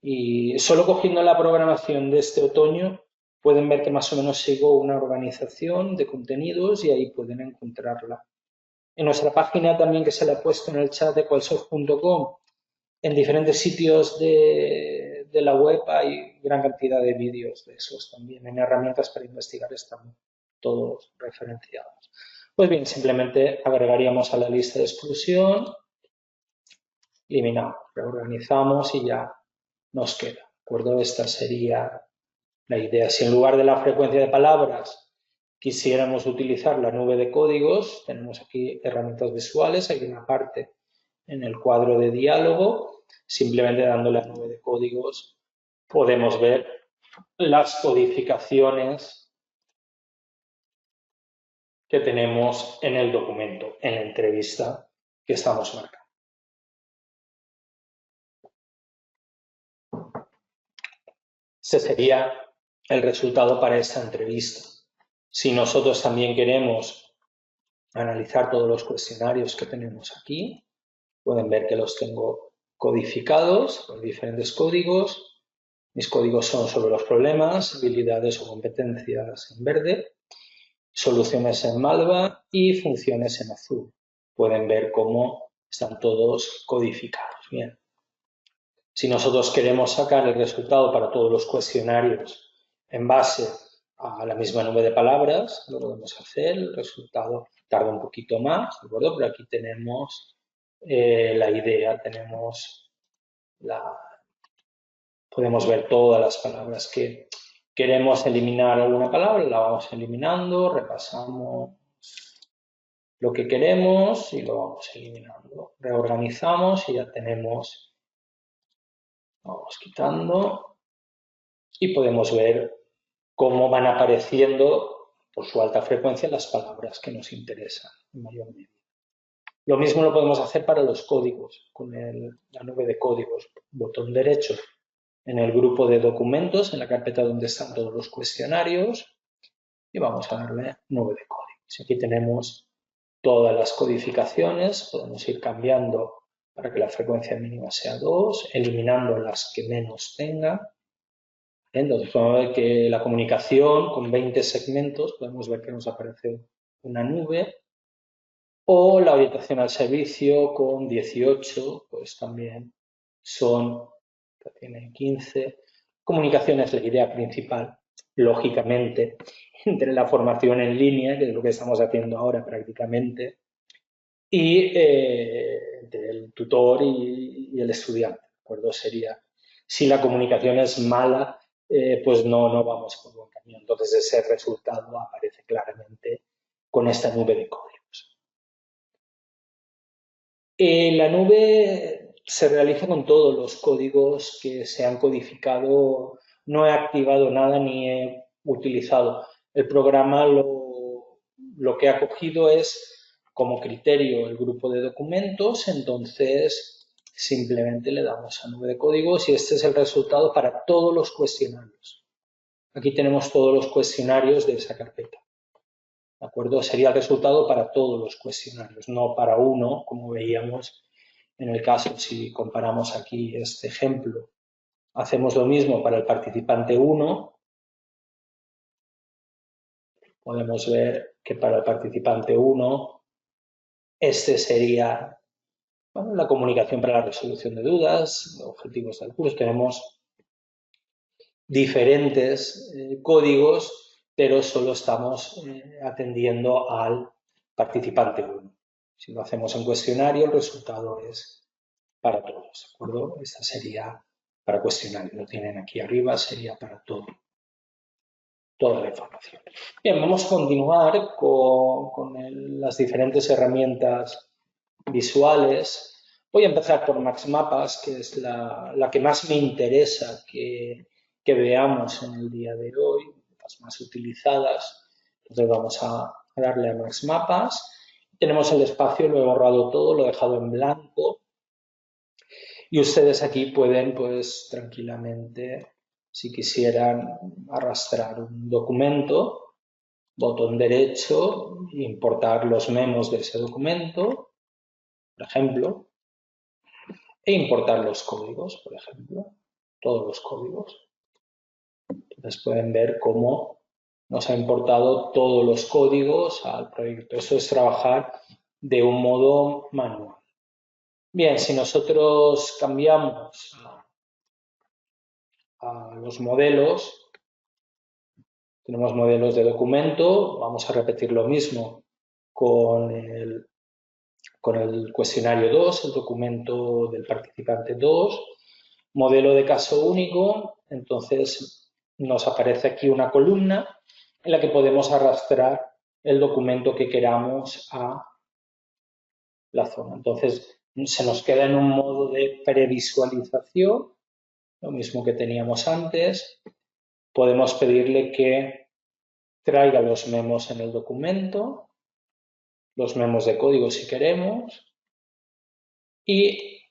y solo cogiendo la programación de este otoño pueden ver que más o menos sigo una organización de contenidos y ahí pueden encontrarla. En nuestra página también, que se la he puesto en el chat de qualsoft.com, en diferentes sitios de la web hay gran cantidad de vídeos de esos también. En herramientas para investigar están todos referenciados. Pues bien, simplemente agregaríamos a la lista de exclusión, eliminamos, reorganizamos y ya nos queda. ¿De acuerdo? Esta sería la idea. Si en lugar de la frecuencia de palabras quisiéramos utilizar la nube de códigos, tenemos aquí herramientas visuales, hay una parte en el cuadro de diálogo, simplemente dándole a nube de códigos podemos ver las codificaciones que tenemos en el documento, en la entrevista que estamos marcando. Ese sería el resultado para esta entrevista. Si nosotros también queremos analizar todos los cuestionarios que tenemos aquí, pueden ver que los tengo codificados con diferentes códigos. Mis códigos son sobre los problemas, habilidades o competencias en verde, soluciones en malva y funciones en azul. Pueden ver cómo están todos codificados. Bien. Si nosotros queremos sacar el resultado para todos los cuestionarios en base a la misma nube de palabras, lo podemos hacer. El resultado tarda un poquito más, ¿de acuerdo? Pero aquí tenemos la idea, podemos ver todas las palabras que queremos eliminar. Alguna palabra la vamos eliminando, repasamos lo que queremos y lo vamos eliminando. Reorganizamos y ya tenemos, vamos quitando y podemos ver cómo van apareciendo por su alta frecuencia las palabras que nos interesan en mayor medida. Lo mismo lo podemos hacer para los códigos, con la nube de códigos. Botón derecho en el grupo de documentos, en la carpeta donde están todos los cuestionarios, y vamos a darle nube de códigos. Aquí tenemos todas las codificaciones, podemos ir cambiando para que la frecuencia mínima sea 2, eliminando las que menos tenga. Entonces podemos ver que la comunicación con 20 segmentos, podemos ver que nos aparece una nube, o la orientación al servicio con 18, pues también tiene 15. Comunicación es la idea principal, lógicamente, entre la formación en línea, que es lo que estamos haciendo ahora prácticamente, y entre el tutor y el estudiante. ¿De acuerdo? Sería, si la comunicación es mala, pues no vamos por buen camino. Entonces ese resultado aparece claramente con esta nube de códigos. La nube se realiza con todos los códigos que se han codificado. No he activado nada ni he utilizado. El programa lo que ha cogido es como criterio el grupo de documentos, entonces simplemente le damos a nube de códigos y este es el resultado para todos los cuestionarios. Aquí tenemos todos los cuestionarios de esa carpeta. ¿De acuerdo? Sería el resultado para todos los cuestionarios, no para uno, como veíamos en el caso, si comparamos aquí este ejemplo. Hacemos lo mismo para el participante 1. Podemos ver que para el participante 1 este sería Bueno, la comunicación para la resolución de dudas, objetivos del curso. Tenemos diferentes códigos, pero solo estamos atendiendo al participante 1. Si lo hacemos en cuestionario, el resultado es para todos, ¿de acuerdo? Esta sería para cuestionario. Lo tienen aquí arriba, sería para todo. Toda la información. Bien, vamos a continuar con las diferentes herramientas visuales. Voy a empezar por MaxMapas, que es la que más me interesa que veamos en el día de hoy, las más utilizadas. Entonces vamos a darle a MaxMapas. Tenemos el espacio, lo he borrado todo, lo he dejado en blanco. Y ustedes aquí pueden, pues, tranquilamente, si quisieran arrastrar un documento, botón derecho, importar los memos de ese documento, por ejemplo, e importar los códigos, por ejemplo, todos los códigos. Entonces pueden ver cómo nos ha importado todos los códigos al proyecto. Eso es trabajar de un modo manual. Bien, si nosotros cambiamos a los modelos, tenemos modelos de documento, vamos a repetir lo mismo con el cuestionario 2, el documento del participante 2, modelo de caso único, entonces nos aparece aquí una columna en la que podemos arrastrar el documento que queramos a la zona. Entonces se nos queda en un modo de previsualización, lo mismo que teníamos antes. Podemos pedirle que traiga los memos en el documento, los memos de código si queremos, e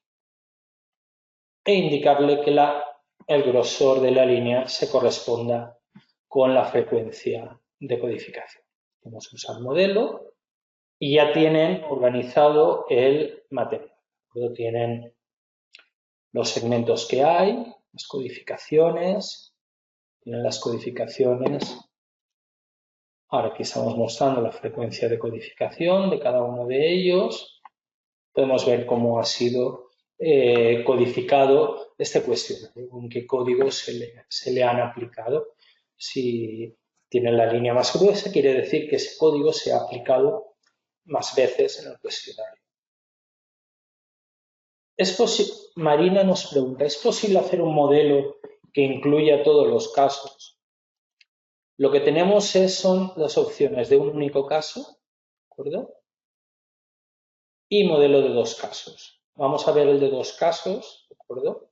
indicarle que el grosor de la línea se corresponda con la frecuencia de codificación. Vamos a usar modelo y ya tienen organizado el material. Tienen los segmentos que hay, las codificaciones, tienen las codificaciones. Ahora aquí estamos mostrando la frecuencia de codificación de cada uno de ellos. Podemos ver cómo ha sido codificado este cuestionario, con qué códigos se le han aplicado. Si tienen la línea más gruesa, quiere decir que ese código se ha aplicado más veces en el cuestionario. Marina nos pregunta, ¿es posible hacer un modelo que incluya todos los casos? Lo que tenemos son las opciones de un único caso, ¿de acuerdo? Y modelo de dos casos. Vamos a ver el de dos casos, ¿de acuerdo?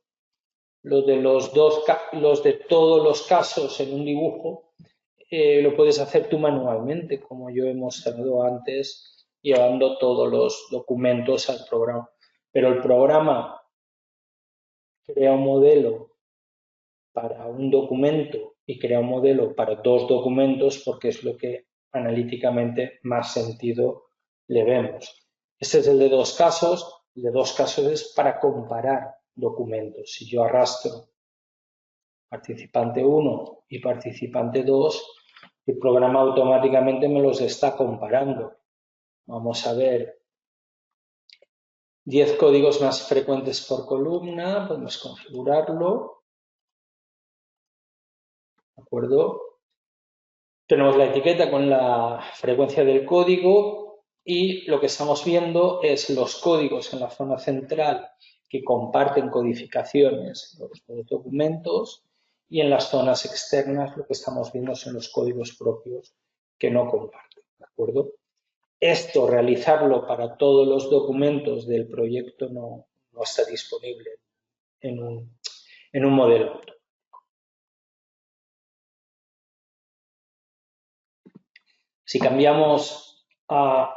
Los de todos los casos en un dibujo lo puedes hacer tú manualmente, como yo he mostrado antes, llevando todos los documentos al programa. Pero el programa crea un modelo para un documento y crea un modelo para dos documentos porque es lo que analíticamente más sentido le vemos. Este es el de dos casos. El de dos casos es para comparar documentos. Si yo arrastro participante 1 y participante 2, el programa automáticamente me los está comparando. Vamos a ver 10 códigos más frecuentes por columna, podemos configurarlo, ¿de acuerdo? Tenemos la etiqueta con la frecuencia del código y lo que estamos viendo es los códigos en la zona central que comparten codificaciones, los documentos, y en las zonas externas lo que estamos viendo son los códigos propios que no comparten, ¿de acuerdo? Esto, realizarlo para todos los documentos del proyecto no está disponible en un modelo. Si cambiamos a...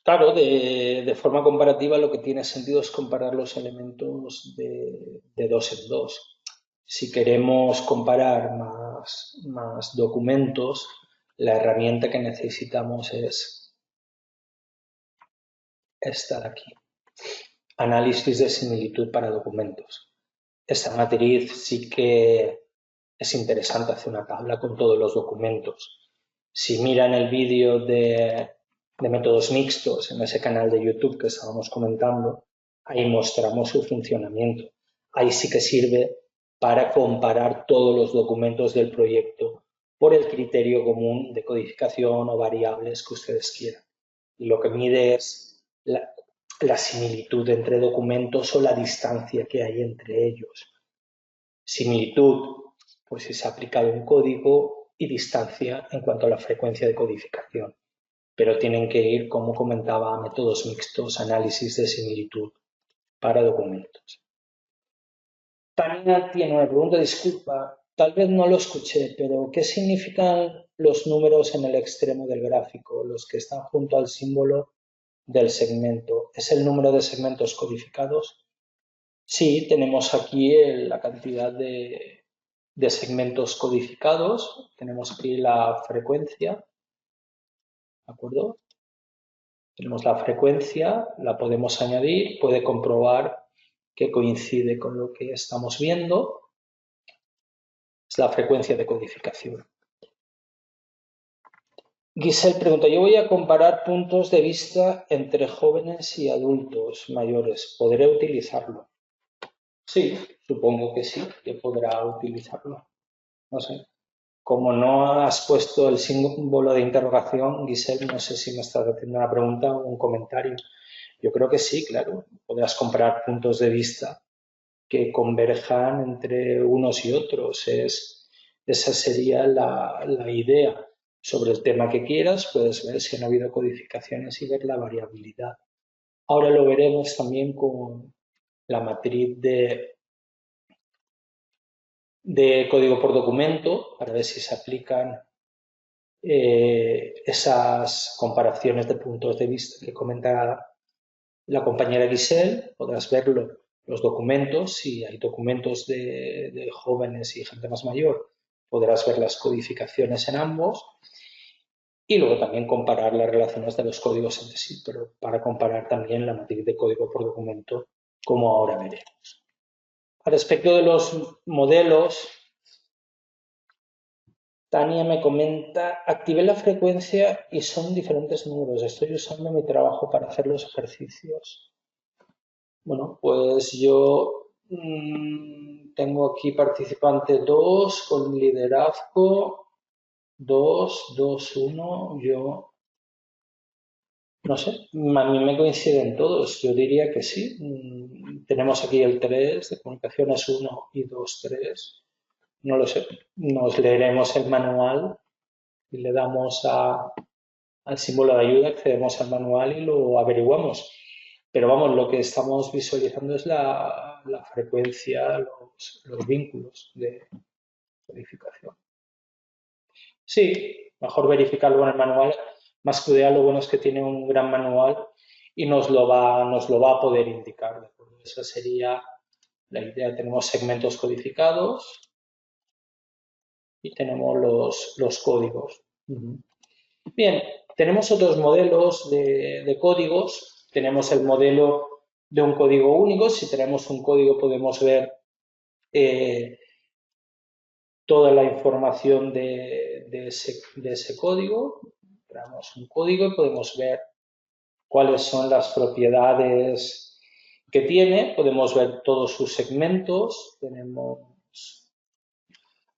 Claro, de forma comparativa lo que tiene sentido es comparar los elementos de dos en dos. Si queremos comparar más documentos, la herramienta que necesitamos es esta de aquí. Análisis de similitud para documentos. Esta matriz sí que es interesante, hacer una tabla con todos los documentos. Si miran el vídeo de de métodos mixtos en ese canal de YouTube que estábamos comentando, ahí mostramos su funcionamiento. Ahí sí que sirve para comparar todos los documentos del proyecto por el criterio común de codificación o variables que ustedes quieran. Y lo que mide es la similitud entre documentos o la distancia que hay entre ellos. Similitud, pues si se ha aplicado un código, y distancia en cuanto a la frecuencia de codificación. Pero tienen que ir, como comentaba, a métodos mixtos, análisis de similitud para documentos. Tania tiene una pregunta, disculpa, tal vez no lo escuché, pero ¿qué significan los números en el extremo del gráfico, los que están junto al símbolo del segmento? ¿Es el número de segmentos codificados? Sí, tenemos aquí la cantidad de segmentos codificados, tenemos aquí la frecuencia, ¿de acuerdo? Tenemos la frecuencia, la podemos añadir, puede comprobar que coincide con lo que estamos viendo. Es la frecuencia de codificación. Giselle pregunta, yo voy a comparar puntos de vista entre jóvenes y adultos mayores. ¿Podré utilizarlo? Sí, supongo que sí, que podrá utilizarlo. No sé. Como no has puesto el símbolo de interrogación, Giselle, no sé si me estás haciendo una pregunta o un comentario. Yo creo que sí, claro. Podrás comparar puntos de vista que converjan entre unos y otros. Esa sería la idea. Sobre el tema que quieras, puedes ver si han habido codificaciones y ver la variabilidad. Ahora lo veremos también con la matriz de código por documento para ver si se aplican esas comparaciones de puntos de vista que comenta la compañera Giselle. Podrás verlo, los documentos, si hay documentos de jóvenes y gente más mayor, podrás ver las codificaciones en ambos y luego también comparar las relaciones de los códigos entre sí, pero para comparar también la matriz de código por documento, como ahora veremos. Al respecto de los modelos, Tania me comenta, activé la frecuencia y son diferentes números. Estoy usando mi trabajo para hacer los ejercicios. Bueno, pues yo tengo aquí participante 2 con liderazgo 2, 2, 1. Yo no sé, a mí me coinciden todos. Yo diría que sí. Tenemos aquí el 3 de comunicaciones 1 y 2, 3. No lo sé. Nos leeremos el manual y le damos al símbolo de ayuda, accedemos al manual y lo averiguamos. Pero vamos, lo que estamos visualizando es la frecuencia, los vínculos de codificación. Sí, mejor verificarlo en el manual. Mascudea lo bueno es que tiene un gran manual y nos lo va a poder indicar. ¿De acuerdo? Esa sería la idea. Tenemos segmentos codificados y tenemos los códigos. Bien, tenemos otros modelos de códigos. Tenemos el modelo de un código único. Si tenemos un código podemos ver toda la información de ese código. Creamos un código y podemos ver cuáles son las propiedades que tiene. Podemos ver todos sus segmentos. Tenemos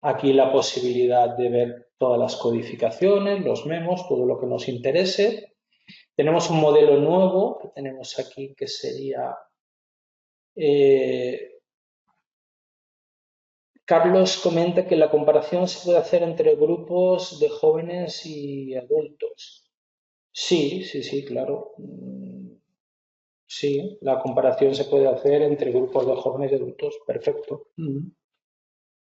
aquí la posibilidad de ver todas las codificaciones, los memos, todo lo que nos interese. Tenemos un modelo nuevo que tenemos aquí que sería Carlos comenta que la comparación se puede hacer entre grupos de jóvenes y adultos. Sí, claro. Sí, la comparación se puede hacer entre grupos de jóvenes y adultos. Perfecto.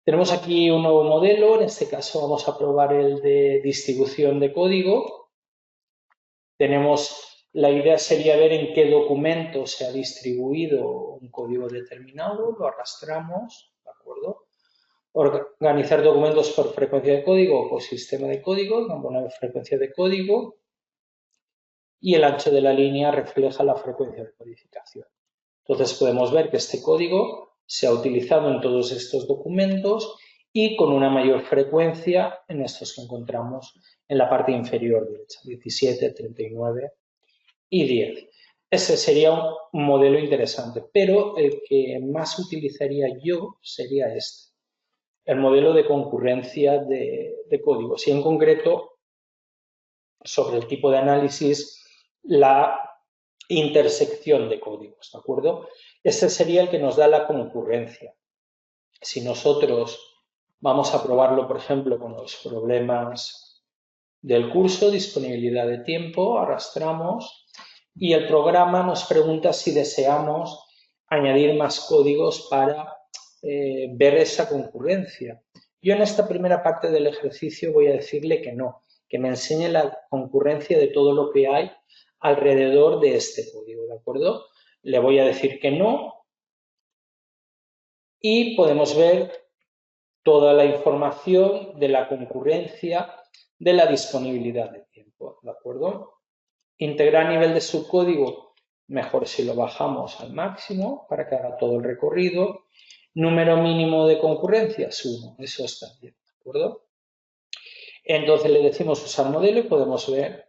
Tenemos aquí un nuevo modelo. En este caso vamos a probar el de distribución de código. La idea sería ver en qué documento se ha distribuido un código determinado. Lo arrastramos, ¿de acuerdo? Organizar documentos por frecuencia de código o por sistema de código, componer frecuencia de código y el ancho de la línea refleja la frecuencia de codificación. Entonces podemos ver que este código se ha utilizado en todos estos documentos y con una mayor frecuencia en estos que encontramos en la parte inferior derecha, 17, 39 y 10. Ese sería un modelo interesante, pero el que más utilizaría yo sería este, el modelo de concurrencia de códigos y en concreto sobre el tipo de análisis la intersección de códigos, ¿de acuerdo? Este sería el que nos da la concurrencia. Si nosotros vamos a probarlo, por ejemplo, con los problemas del curso, disponibilidad de tiempo, arrastramos y el programa nos pregunta si deseamos añadir más códigos para ver esa concurrencia. Yo en esta primera parte del ejercicio voy a decirle que no, que me enseñe la concurrencia de todo lo que hay alrededor de este código, ¿de acuerdo? Le voy a decir que no y podemos ver toda la información de la concurrencia de la disponibilidad de tiempo, ¿de acuerdo? Integrar nivel de subcódigo, mejor si lo bajamos al máximo para que haga todo el recorrido. Número mínimo de concurrencias, 1, eso está bien, ¿de acuerdo? Entonces le decimos usar modelo y podemos ver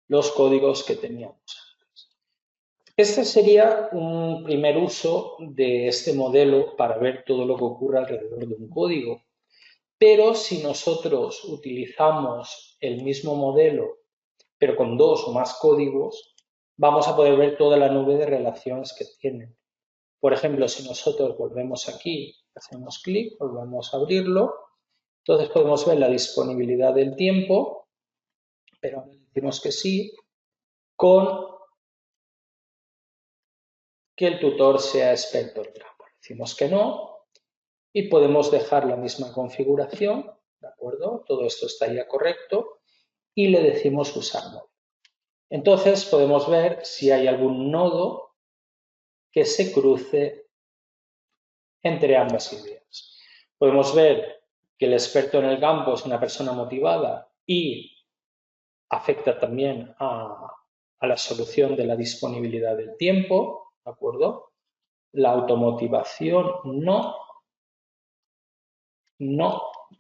los códigos que teníamos antes. Este sería un primer uso de este modelo para ver todo lo que ocurre alrededor de un código. Pero si nosotros utilizamos el mismo modelo, pero con 2 o más códigos, vamos a poder ver toda la nube de relaciones que tienen. Por ejemplo, si nosotros volvemos aquí, hacemos clic, volvemos a abrirlo, entonces podemos ver la disponibilidad del tiempo, pero decimos que sí, con que el tutor sea experto en Grammar. Decimos que no y podemos dejar la misma configuración, ¿de acuerdo? Todo esto está ya correcto y le decimos usar nodo. Entonces podemos ver si hay algún nodo que se cruce entre ambas ideas. Podemos ver que el experto en el campo es una persona motivada y afecta también a la solución de la disponibilidad del tiempo, ¿de acuerdo? La automotivación no.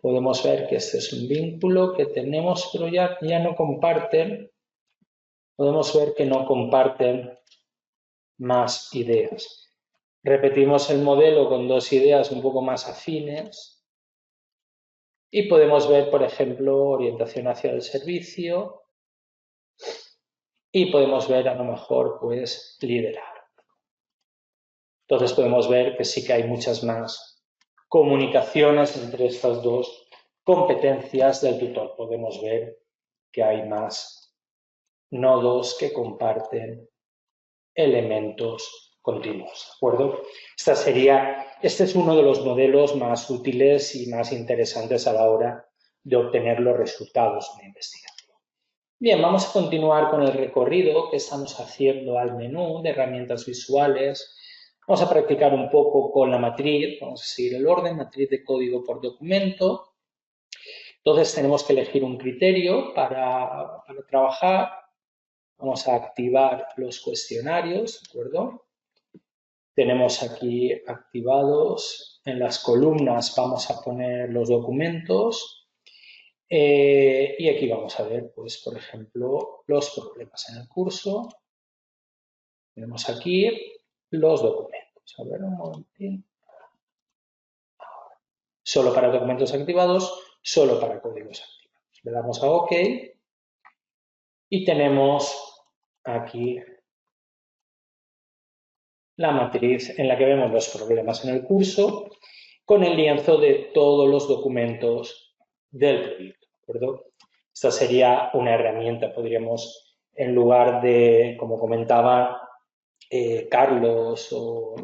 Podemos ver que este es un vínculo que tenemos, pero ya no comparten. Podemos ver que no comparten más ideas. Repetimos el modelo con 2 ideas un poco más afines y podemos ver, por ejemplo, orientación hacia el servicio y podemos ver a lo mejor pues liderar. Entonces podemos ver que sí que hay muchas más comunicaciones entre estas 2 competencias del tutor. Podemos ver que hay más nodos que comparten elementos continuos, ¿de acuerdo? Este es uno de los modelos más útiles y más interesantes a la hora de obtener los resultados de una investigación. Bien, vamos a continuar con el recorrido que estamos haciendo al menú de herramientas visuales. Vamos a practicar un poco con la matriz, vamos a seguir el orden, matriz de código por documento. Entonces tenemos que elegir un criterio para trabajar. Vamos a activar los cuestionarios, ¿de acuerdo? Tenemos aquí activados en las columnas, vamos a poner los documentos y aquí vamos a ver, pues, por ejemplo, los problemas en el curso. Tenemos aquí los documentos. A ver, un momentín. Solo para documentos activados, solo para códigos activados. Le damos a OK y tenemos aquí la matriz en la que vemos los problemas en el curso con el lienzo de todos los documentos del proyecto, ¿de acuerdo? Esta sería una herramienta, podríamos, en lugar de, como comentaba Carlos o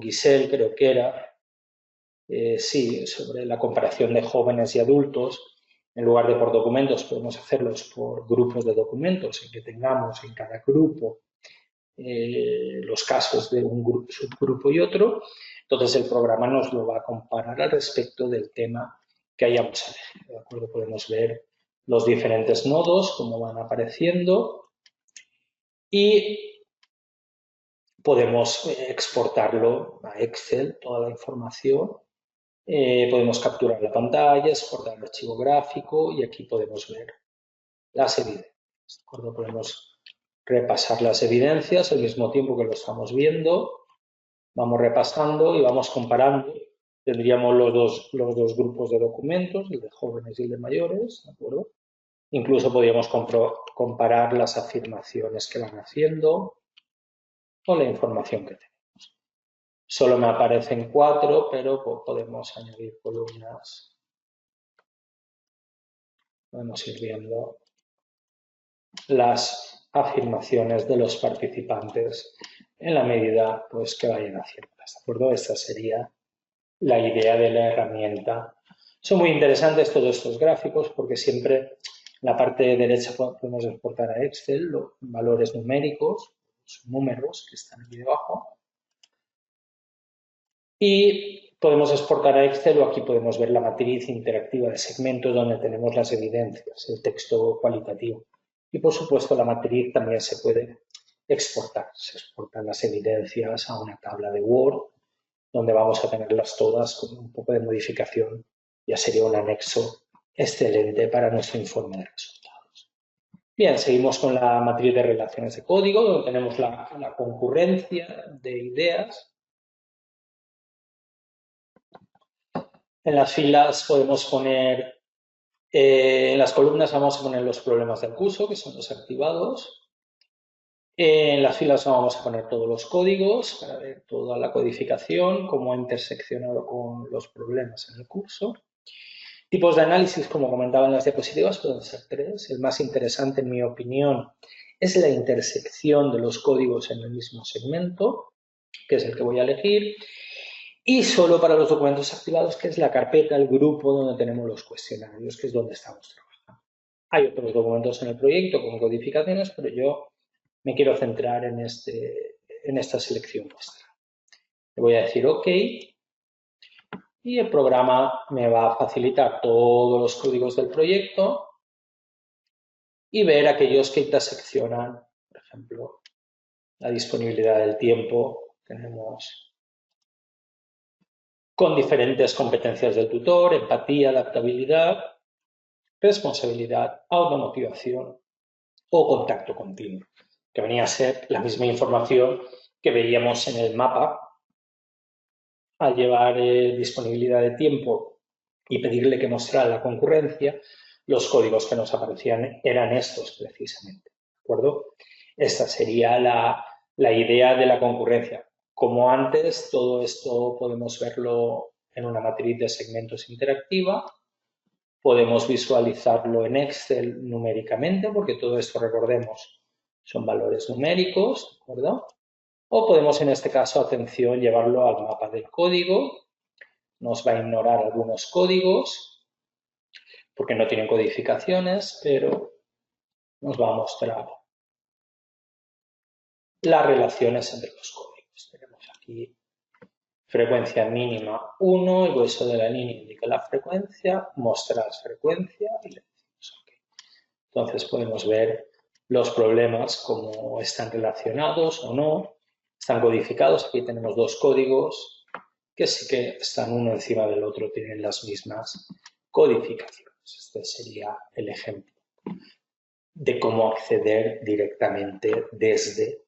Giselle, creo que era, sí, sobre la comparación de jóvenes y adultos, en lugar de por documentos, podemos hacerlos por grupos de documentos, en que tengamos en cada grupo los casos de un subgrupo y otro. Entonces el programa nos lo va a comparar al respecto del tema que hayamos elegido, ¿de acuerdo? Podemos ver los diferentes nodos, cómo van apareciendo y podemos exportarlo a Excel, toda la información, Podemos capturar la pantalla, exportar el archivo gráfico y aquí podemos ver las evidencias. ¿De acuerdo? Podemos repasar las evidencias al mismo tiempo que lo estamos viendo. Vamos repasando y vamos comparando. Tendríamos los dos grupos de documentos, el de jóvenes y el de mayores, ¿de acuerdo? Incluso podríamos comparar las afirmaciones que van haciendo o la información que tenemos. Solo me aparecen 4, pero podemos añadir columnas. Podemos ir viendo las afirmaciones de los participantes en la medida pues, que vayan haciéndolas. ¿De acuerdo? Esta sería la idea de la herramienta. Son muy interesantes todos estos gráficos porque siempre en la parte derecha podemos exportar a Excel los valores numéricos, los números que están aquí debajo. Y podemos exportar a Excel o aquí podemos ver la matriz interactiva de segmentos donde tenemos las evidencias, el texto cualitativo. Y por supuesto la matriz también se puede exportar. Se exportan las evidencias a una tabla de Word donde vamos a tenerlas todas con un poco de modificación. Ya sería un anexo excelente para nuestro informe de resultados. Bien, seguimos con la matriz de relaciones de código, donde tenemos la concurrencia de ideas. En las filas podemos poner, en las columnas vamos a poner los problemas del curso, que son los activados. En las filas vamos a poner todos los códigos para ver toda la codificación, cómo ha interseccionado con los problemas en el curso. Tipos de análisis, como comentaba en las diapositivas, pueden ser 3. El más interesante, en mi opinión, es la intersección de los códigos en el mismo segmento, que es el que voy a elegir. Y solo para los documentos activados, que es la carpeta, el grupo donde tenemos los cuestionarios, que es donde estamos trabajando. Hay otros documentos en el proyecto con codificaciones, pero yo me quiero centrar en esta selección nuestra. Le voy a decir OK y el programa me va a facilitar todos los códigos del proyecto y ver aquellos que interseccionan, por ejemplo, la disponibilidad del tiempo. Tenemos con diferentes competencias del tutor, empatía, adaptabilidad, responsabilidad, automotivación o contacto continuo, que venía a ser la misma información que veíamos en el mapa. Al llevar disponibilidad de tiempo y pedirle que mostrara la concurrencia, los códigos que nos aparecían eran estos precisamente, ¿de acuerdo? Esta sería la idea de la concurrencia. Como antes, todo esto podemos verlo en una matriz de segmentos interactiva. Podemos visualizarlo en Excel numéricamente, porque todo esto, recordemos, son valores numéricos, ¿de acuerdo? O podemos, en este caso, atención, llevarlo al mapa del código. Nos va a ignorar algunos códigos, porque no tienen codificaciones, pero nos va a mostrar las relaciones entre los códigos. Tenemos aquí frecuencia mínima 1, el grueso de la línea indica la frecuencia, mostrar frecuencia y le decimos OK. Entonces podemos ver los problemas, cómo están relacionados o no, están codificados. Aquí tenemos dos códigos que sí que están uno encima del otro, tienen las mismas codificaciones. Este sería el ejemplo de cómo acceder directamente desde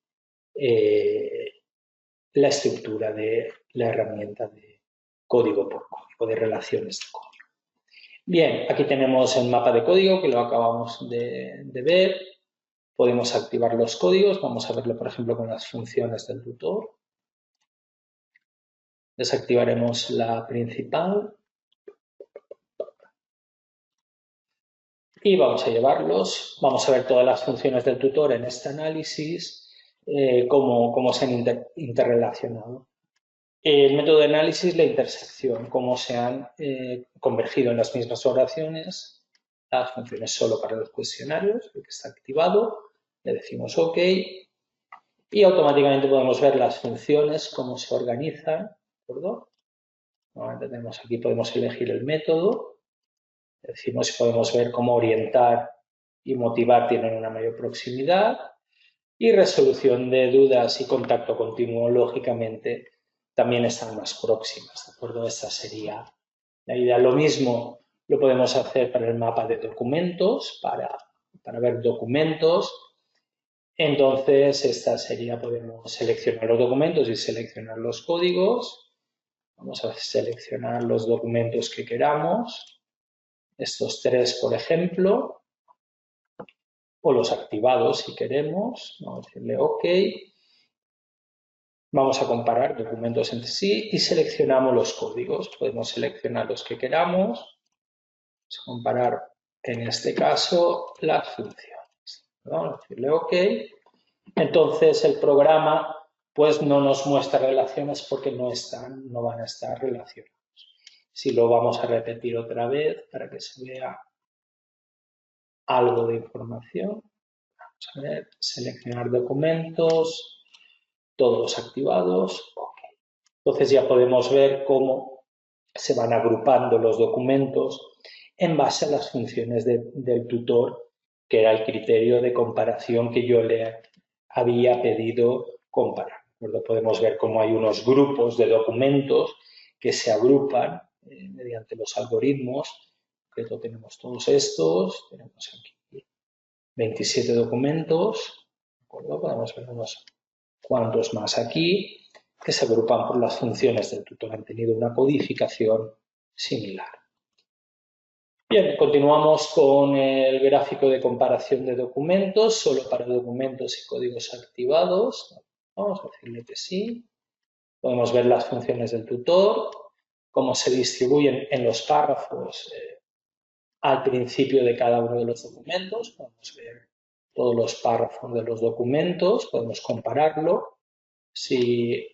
la estructura de la herramienta de código por código, de relaciones de código. Bien, aquí tenemos el mapa de código que lo acabamos de ver. Podemos activar los códigos. Vamos a verlo, por ejemplo, con las funciones del tutor. Desactivaremos la principal. Y vamos a llevarlos. Vamos a ver todas las funciones del tutor en este análisis, cómo se han interrelacionado. El método de análisis, la intersección, cómo se han convergido en las mismas oraciones las funciones solo para los cuestionarios, el que está activado, le decimos OK y automáticamente podemos ver las funciones, cómo se organizan, ¿de acuerdo? Normalmente tenemos aquí, podemos elegir el método, decimos si podemos ver cómo orientar y motivar tienen una mayor proximidad y resolución de dudas y contacto continuo, lógicamente, también están más próximas, ¿de acuerdo? Esta sería La idea, lo mismo lo podemos hacer para el mapa de documentos, para ver documentos. Entonces, esta sería, podemos seleccionar los documentos y seleccionar los códigos. Vamos a seleccionar los documentos que queramos. Estos 3, por ejemplo, o los activados si queremos. Vamos a decirle OK. Vamos a comparar documentos entre sí y seleccionamos los códigos. Podemos seleccionar los que queramos. Vamos a comparar, en este caso, las funciones. Vamos a decirle OK. Entonces, el programa pues no nos muestra relaciones porque no van a estar relacionados. Si lo vamos a repetir otra vez para que se vea algo de información. Vamos a ver, seleccionar documentos, todos activados. OK. Entonces ya podemos ver cómo se van agrupando los documentos en base a las funciones del tutor, que era el criterio de comparación que yo le había pedido comparar. Podemos ver cómo hay unos grupos de documentos que se agrupan mediante los algoritmos. Tenemos todos estos, tenemos aquí 27 documentos, podemos ver unos cuantos más aquí, que se agrupan por las funciones del tutor. Han tenido una codificación similar. Bien, continuamos con el gráfico de comparación de documentos, solo para documentos y códigos activados. Vamos a decirle que sí. Podemos ver las funciones del tutor, cómo se distribuyen en los párrafos al principio de cada uno de los documentos. Podemos ver todos los párrafos de los documentos, podemos compararlo. Si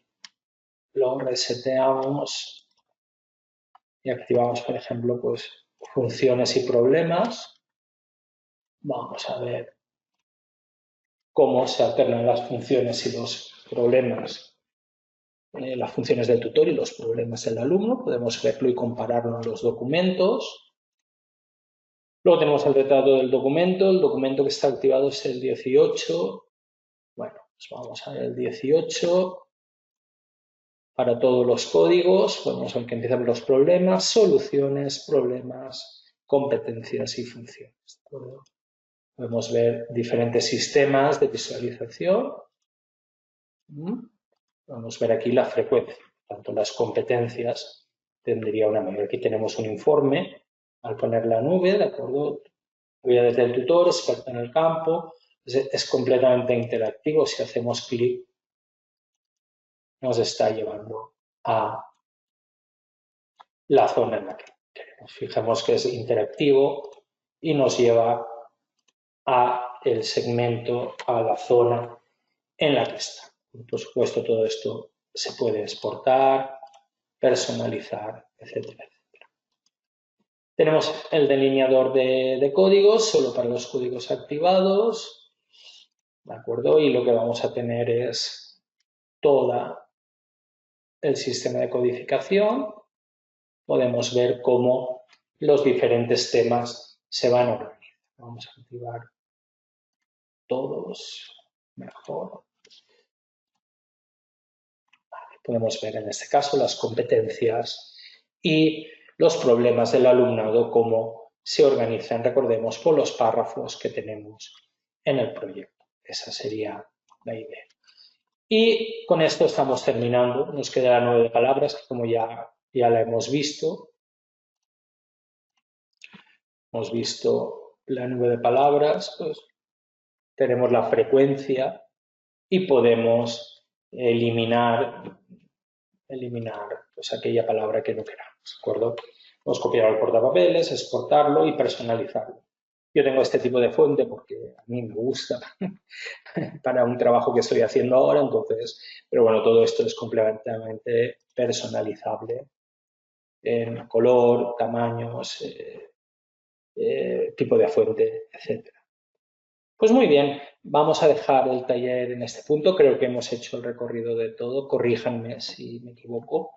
lo reseteamos y activamos, por ejemplo, pues funciones y problemas, vamos a ver cómo se alternan las funciones y los problemas, las funciones del tutor y los problemas del alumno. Podemos verlo y compararlo en los documentos. Luego tenemos el retrato del documento. El documento que está activado es el 18. Bueno, pues vamos a ver el 18. Para todos los códigos, podemos ver que empiezan los problemas, soluciones, problemas, competencias y funciones. ¿De acuerdo? Podemos ver diferentes sistemas de visualización. Vamos a ver aquí la frecuencia. Tanto las competencias tendría una mayor. Aquí tenemos un informe. Al poner la nube, ¿de acuerdo? Desde el tutor, experto en el campo. Es completamente interactivo. Si hacemos clic, nos está llevando a la zona en la que queremos. Fijemos que es interactivo y nos lleva a el segmento, a la zona en la que está. Por supuesto, todo esto se puede exportar, personalizar, etcétera, etcétera. Tenemos el delineador de códigos, solo para los códigos activados, ¿de acuerdo? Y lo que vamos a tener es todo el sistema de codificación. Podemos ver cómo los diferentes temas se van organizando. Vamos a activar todos, mejor. Vale, podemos ver en este caso las competencias y los problemas del alumnado, cómo se organizan, recordemos, por los párrafos que tenemos en el proyecto. Esa sería la idea. Y con esto estamos terminando. Nos queda la nube de palabras, que como ya la hemos visto. Hemos visto la nube de palabras, pues tenemos la frecuencia y podemos eliminar pues aquella palabra que no queramos, ¿de acuerdo? Podemos copiar el portapapeles, exportarlo y personalizarlo. Yo tengo este tipo de fuente porque a mí me gusta para un trabajo que estoy haciendo ahora, entonces, pero bueno, todo esto es completamente personalizable en color, tamaños, tipo de fuente, etcétera. Pues muy bien, vamos a dejar el taller en este punto. Creo que hemos hecho el recorrido de todo. Corríjanme si me equivoco.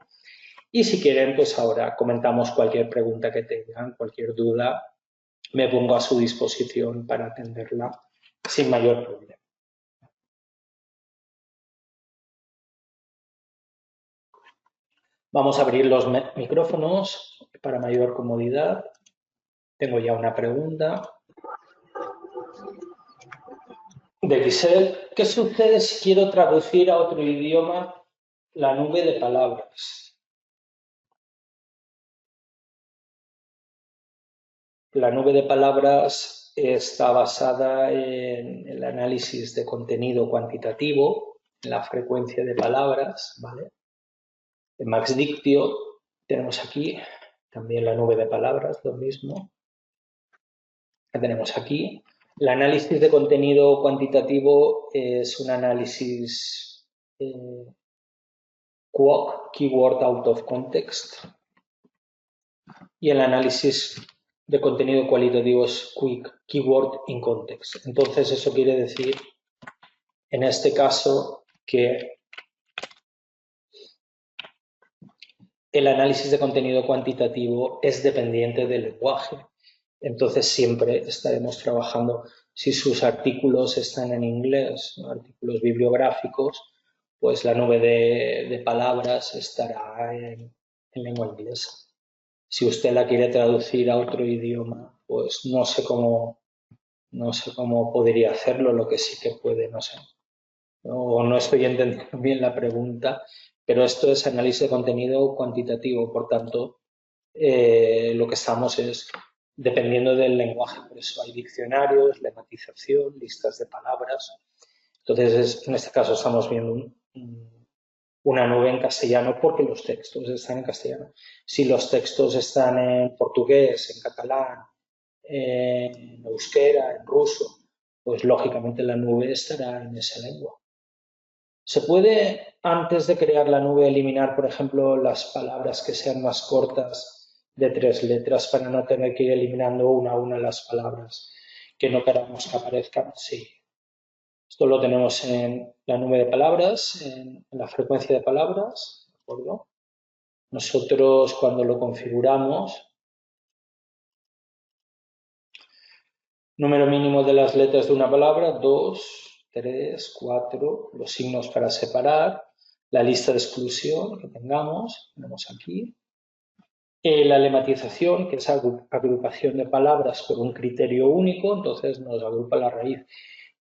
Y si quieren, pues ahora comentamos cualquier pregunta que tengan, cualquier duda. Me pongo a su disposición para atenderla sin mayor problema. Vamos a abrir los micrófonos para mayor comodidad. Tengo ya una pregunta de Giselle. ¿Qué sucede si quiero traducir a otro idioma la nube de palabras? La nube de palabras está basada en el análisis de contenido cuantitativo, en la frecuencia de palabras, ¿vale? En MaxDictio tenemos aquí también la nube de palabras, lo mismo. La tenemos aquí. El análisis de contenido cuantitativo es un análisis QOC, Keyword Out of Context, y el análisis de contenido cualitativo es Quick, Keyword in Context. Entonces, eso quiere decir, en este caso, que el análisis de contenido cuantitativo es dependiente del lenguaje. Entonces, siempre estaremos trabajando, si sus artículos están en inglés, artículos bibliográficos, pues la nube de palabras estará en lengua inglesa. Si usted la quiere traducir a otro idioma, pues no sé cómo podría hacerlo, lo que sí que puede, no sé. No estoy entendiendo bien la pregunta, pero esto es análisis de contenido cuantitativo, por tanto, lo que estamos es dependiendo del lenguaje, por eso hay diccionarios, lematización, listas de palabras. Entonces, en este caso estamos viendo una nube en castellano porque los textos están en castellano. Si los textos están en portugués, en catalán, en euskera, en ruso, pues lógicamente la nube estará en esa lengua. ¿Se puede, antes de crear la nube, eliminar, por ejemplo, las palabras que sean más cortas de 3 letras para no tener que ir eliminando una a una las palabras que no queramos que aparezcan? Sí. Esto lo tenemos en la nube de palabras, en la frecuencia de palabras, ¿de acuerdo? Nosotros cuando lo configuramos, número mínimo de las letras de una palabra, 2, 3, 4, los signos para separar, la lista de exclusión que tenemos aquí, la lematización, que es agrupación de palabras por un criterio único, entonces nos agrupa la raíz.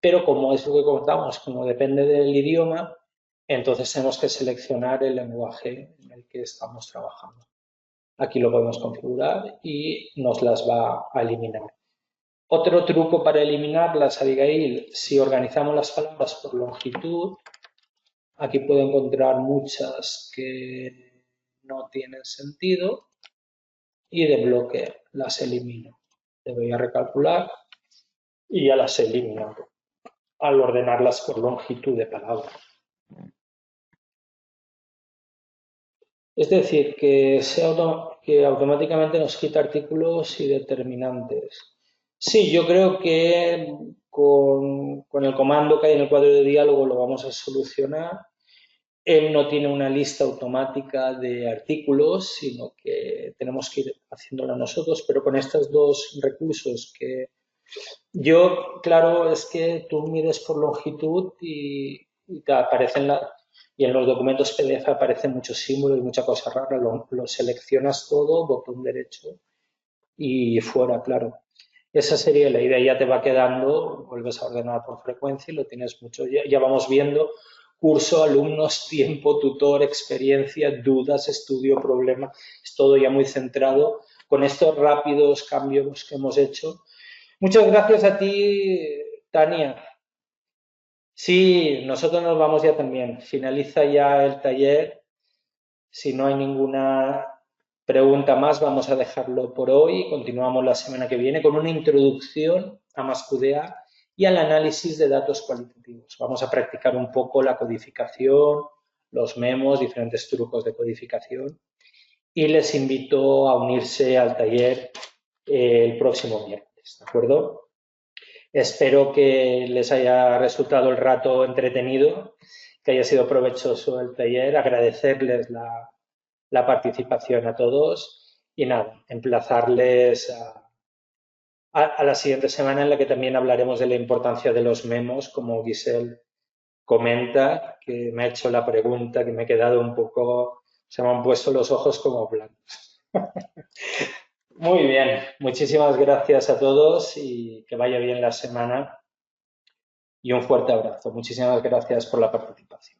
Pero como es lo que contamos, como depende del idioma, entonces tenemos que seleccionar el lenguaje en el que estamos trabajando. Aquí lo podemos configurar y nos las va a eliminar. Otro truco para eliminarlas, Abigail, si organizamos las palabras por longitud, aquí puedo encontrar muchas que no tienen sentido y de bloque las elimino. Le voy a recalcular y ya las elimino al ordenarlas por longitud de palabra. Es decir, que automáticamente nos quita artículos y determinantes. Sí, yo creo que con el comando que hay en el cuadro de diálogo lo vamos a solucionar. Él no tiene una lista automática de artículos, sino que tenemos que ir haciéndolo nosotros, pero con estos dos recursos que yo, claro, es que tú mides por longitud y te aparecen y en los documentos PDF aparecen muchos símbolos y mucha cosa rara, lo seleccionas todo, botón derecho y fuera, claro. Esa sería la idea, ya te va quedando, vuelves a ordenar por frecuencia y lo tienes mucho. Ya vamos viendo curso, alumnos, tiempo, tutor, experiencia, dudas, estudio, problema, es todo ya muy centrado con estos rápidos cambios que hemos hecho. Muchas gracias a ti, Tania. Sí, nosotros nos vamos ya también. Finaliza ya el taller. Si no hay ninguna pregunta más, vamos a dejarlo por hoy. Continuamos la semana que viene con una introducción a MassQDA y al análisis de datos cualitativos. Vamos a practicar un poco la codificación, los memos, diferentes trucos de codificación. Y les invito a unirse al taller el próximo miércoles, ¿de acuerdo? Espero que les haya resultado el rato entretenido, que haya sido provechoso el taller, agradecerles la participación a todos y nada, emplazarles a la siguiente semana en la que también hablaremos de la importancia de los memos, como Giselle comenta, que me ha hecho la pregunta, que me he quedado un poco Se me han puesto los ojos como blancos. Muy bien, muchísimas gracias a todos y que vaya bien la semana y un fuerte abrazo. Muchísimas gracias por la participación.